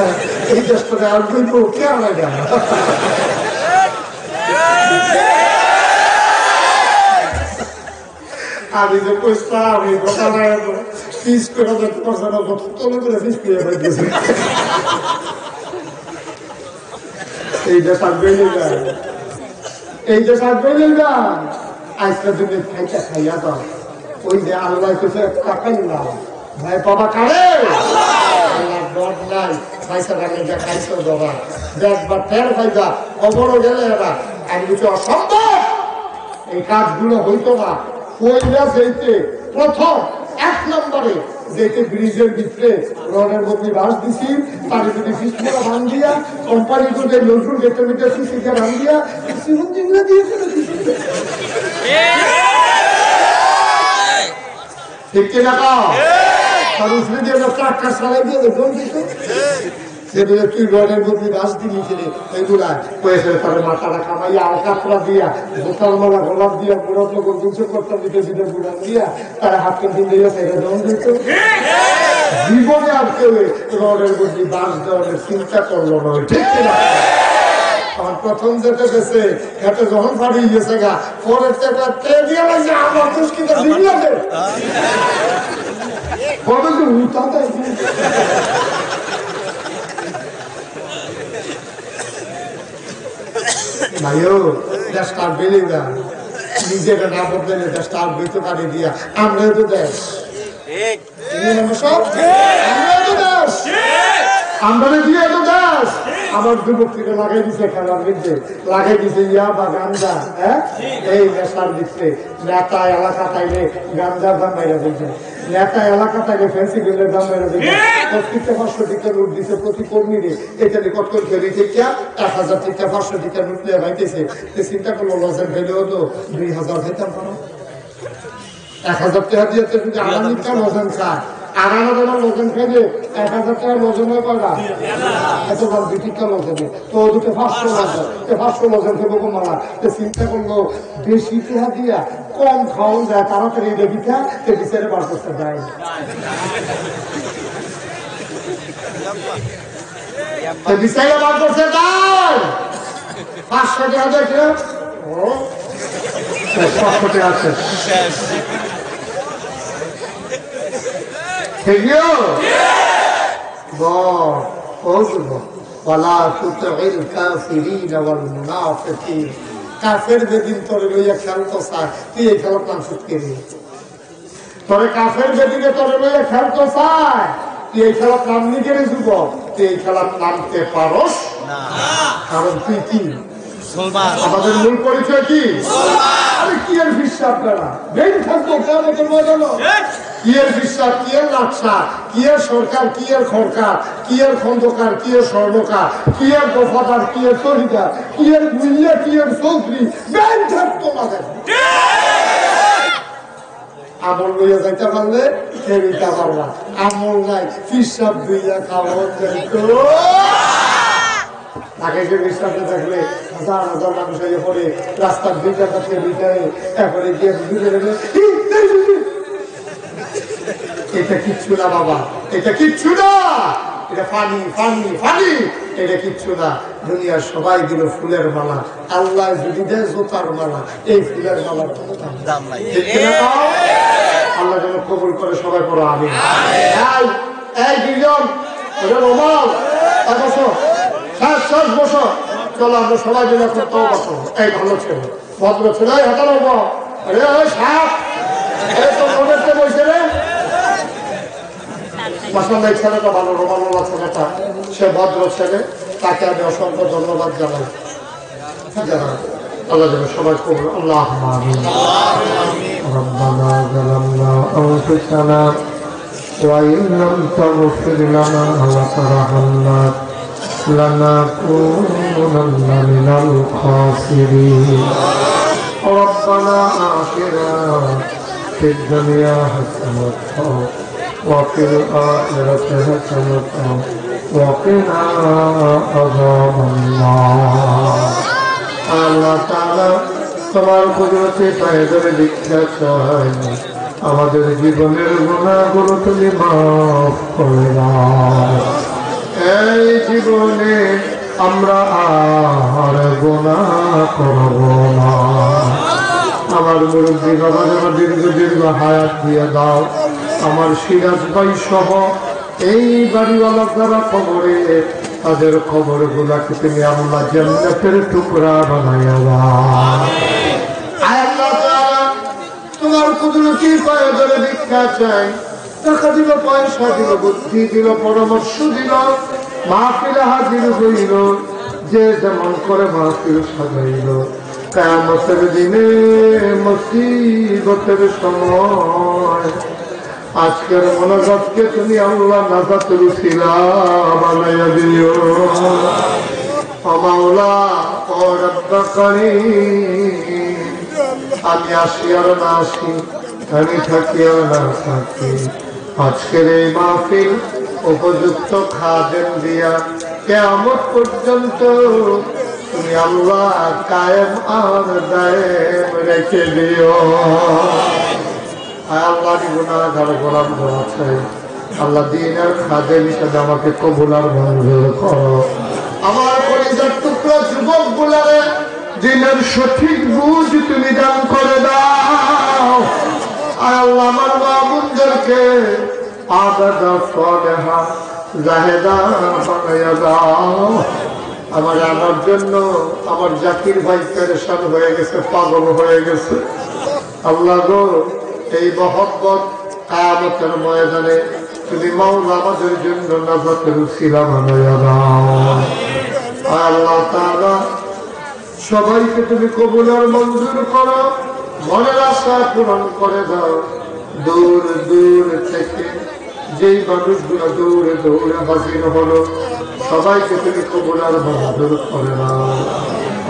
এই দেশটা আর বলবো কে আমার আমি যে কইসা আমি দোকানে ফিস করে দেখতে পারছি না কত করে ফিস করে পাইতেছি এই দেশ আর বেড়ে যায় এই দেশ আর বেড়ে যায় আজকে তুমি খাইতে খাইয়া দাও ওই যে আল্লাহ কিছু টাকাই না ভাই বাবা কারে আল্লাহ ডট নাই পয়সা রাখলে যা খাইছো বাবা দেখবার ফের ফাইদা খবরও গেলে এরা আমি কিছু অসম্ভব এই কাজগুলো হইতো না কইরা যেতে প্রথম 1 নম্বরে যেতে ব্রিজের ভিতরে রডের মধ্যে বাস দিছি তার যদি ফিসপুরা ভাঙ দিয়া কোম্পানি করে নজরুল গেটের ভিতরে সিসিকে ভাঙ দিয়া সিমন জিংলা দিয়েছিল ঠিক কিনা তার উঠলে দিয়ে ট্রাক্টর চালাই দিয়ে দেখুন কিন্তু সেগুলো তুই রডের মধ্যে বাস দিলি ছেলে এইগুলা কয়েছে তার মাথাটা খামাইয়া আলকাতরা দিয়া বোতাল মালা গোলাপ দিয়া বুড়ো লোক দুশো করতাম দিতে দিতে বুড়ান দিয়া তারা হাত কেন্দ্র দিয়ে সেটা দম দিত জীবনে আর কেউ রডের মধ্যে বাস দেওয়ার চিন্তা করলো না ঠিক কিনা আমার প্রথম যেতে গেছে এতে যখন ফাড়ি গেছে গা পরের থেকে দিয়ে লাগছে আমার দুষ্কিটা দিবি আছে বলে যে উঠা দেয় ভাইও দেশটা বেড়ে না নিজেরা না বদলে দেশটা আর বইতে পারি দিয়া আমরাও তো দেশ সব আমরাও তো দেশ আমরা দিয়ে তো দেশ আমার যুবকটিকে লাগাই দিছে খেলার মধ্যে লাগাই দিছে ইয়া বা গান্দা হ্যাঁ এই নেশার দিচ্ছে নেতা এলাকা তাইলে গান্দার দাম বাইরে দিচ্ছে নেতা এলাকা তাইলে ফ্যান্সি বিলের দাম বাইরে দিচ্ছে প্রত্যেকটা 500 টাকা নোট দিচ্ছে প্রতি কর্মীরে এটা রেকর্ড করে ফেরি থেকে 1000 টাকা 500 টাকা নোট নিয়ে ভাইতেছে চিন্তা করলো লসের ভ্যালু হতো 2000 খেতাম পারো 1000 টাকা দিয়ে তো কিন্তু আগামীকাল ওজন খায়। আগামী দিনের ওজন খেলে 1000 টাকার ওজন হয় পারা এত দাম বিটিকাল ওজনে তো ওদিকে 500 ওজন 500 ওজন থেকে কমালা চিন্তা করলো বেশি টাকা দিয়া কম খাওয়ান যায় তাড়াতাড়ি দেখিটা সে বিচারে বার করতে যায় বিচারে বার করতে যায় 500 টাকা দেখে ও 500 টাকা আছে কাফের বেদিন তোরে লইয়া খেলতো চায় তুই এই খেলার নাম সুটকে তোরে কাফের বেদিনে তোরে লইয়া খেলতো চায় তুই এই খেলার নাম নিজের যুবক তুই এই খেলার নামতে পারস কারণ তুই কি আমাদের মূল পরিচয় কি কি এর বিশ্বাস আপনারা বেন থাকবো কেমন মজানো কি এর বিশ্বাস কি এর নকশা কি এর সরকার কি এর সরকার কি এর খন্দকার কি এর স্বর্ণকার কি এর দফাদার কি এর শহীদার কি এর গুইয়া কি এর চৌধুরী বেন থাকতো আমাদের আমল লইয়া যাইতে পারলে খেলিতে পারবা আমল নাই হিসাব দুইয়া খাওয়া আগে যে বিশ্বাসে থাকলে হাজার হাজার মানুষ হয়ে পড়ে রাস্তার দুইটা কাছে বিটায় তারপরে গিয়ে এটা কিচ্ছু না বাবা এটা কিচ্ছু না এটা পানি পানি পানি এটা কিচ্ছু না দুনিয়ার সবাই দিল ফুলের মালা আল্লাহ যদি দেয় জোতার মালা এই ফুলের মালার কোনো দাম নাই আল্লাহ যেন কবুল করে সবাই পড়ো আমি এই দুইজন রোমাল বসো শেষ বসো চলো আমরা সবাই মিলে করতেও বসো এই ভালো ছেলে ভদ্র ছেলে হাতানো আরে ওই সাপ তো মনে বসে রে মাসাল্লাহ ছেলেটা ভালো রোমানুল্লাহ ছেলেটা সে ভদ্র ছেলে তাকে আমি অসংখ্য ধন্যবাদ জানাই আল্লাহ যেন সবাই করবো আল্লাহ ربنا ظلمنا أنفسنا وإن لم تغفر لنا وترحمنا لنكونن من الخاسرين ربنا آتنا في الدنيا حسنة وفي الآخرة حسنة وقنا عذاب النار আল্লাহ তাআলা তোমার কুদরতে পায়ে ধরে দীক্ষা চাই আমাদের জীবনের গুনাহগুলো তুমি মাফ করে দাও এই জীবনে আমরা আর গুনাহ করব না আমার মুরব্বী বাবা যেন দীর্ঘ দীর্ঘ হায়াত দিয়ে দাও আমার সিরাজ ভাই সহ এই বাড়িওয়ালা যারা খবরে তাদের খবর গুলাকে তুমি আল্লাহ জান্নাতের টুকরা বানাইয়া দাও তোমার কুদরতি পায়ে ধরে ভিক্ষা চাই টাকা দিল পয়সা দিল বুদ্ধি দিল পরামর্শ দিল মাহফিলে হাজির হইল যে যেমন করে মাহফিল সাজাইল কিয়ামতের দিনে মুসিবতের সময় আজকের মোনাজাতকে তুমি আল্লাহ নাজাতুল উসিলা বানাইয়া দিও ও মাওলা ও রব্ব করিম আমি আসি আর না আসি আমি থাকি আর না থাকি আজকের এই মাহফিল উপযুক্ত খাদেম দিয়া কিয়ামত পর্যন্ত তুমি আল্লাহ কায়েম আর দায়েম রেখে দিও আল্লাহ গুনাহগার গোলাম আছে আল্লাহ দিনের খাদেম হিসেবে আমাকে কবুল আর মঞ্জুর করো আমার পরিবার টুকরা যুবক গুলারে দিনের সঠিক বুঝ তুমি দান করে দাও আর আল্লাহ আমার মামুনদেরকে আবাদা সালেহা জাহেদা বানাইয়া দাও আমার জন্য আমার জাকির ভাই পেরেশান হয়ে গেছে পাগল হয়ে গেছে আল্লাহ গো এই মহব্বত কিয়ামতের ময়দানে তুমি মাওলা আমাদের জন্য নাজাতের উসিলা বানাইয়া দাও আল্লাহ তাআলা সবাইকে তুমি কবুল আর মঞ্জুর করো মনের আশা পূরণ করে দাও দূর দূর থেকে যেই মানুষগুলো দৌড়ে দৌড়ে হাজির হলো সবাইকে তুমি কবুল আর মঞ্জুর করে দাও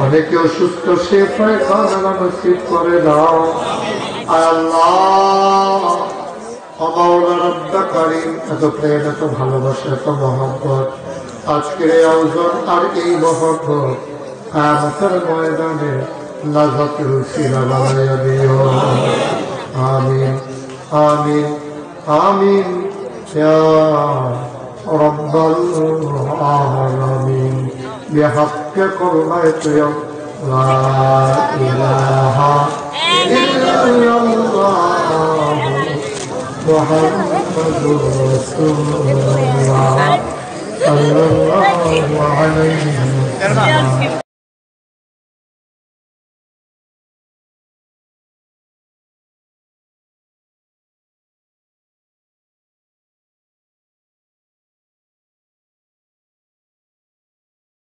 অনেকে অসুস্থ সে পায় খানা নসিব করে দাও আল্লাহ মাওলা রব্ব করিম, এত প্রেম, এত ভালোবাসা, এত মহব্বত, আজকের এই আয়োজন আর এই মহব্বত কিয়ামতের ময়দানে নাজাতের উসিলা বানাইয়া দিও। আমিন আমিন আমিন ইয়া রাব্বাল আলামিন। বিহাক্কি কালিমাতি লা ইলাহা ইল্লাল্লাহ মুহাম্মাদুর রাসূলুল্লাহ সাল্লাল্লাহু আলাইহি ওয়াসাল্লাম।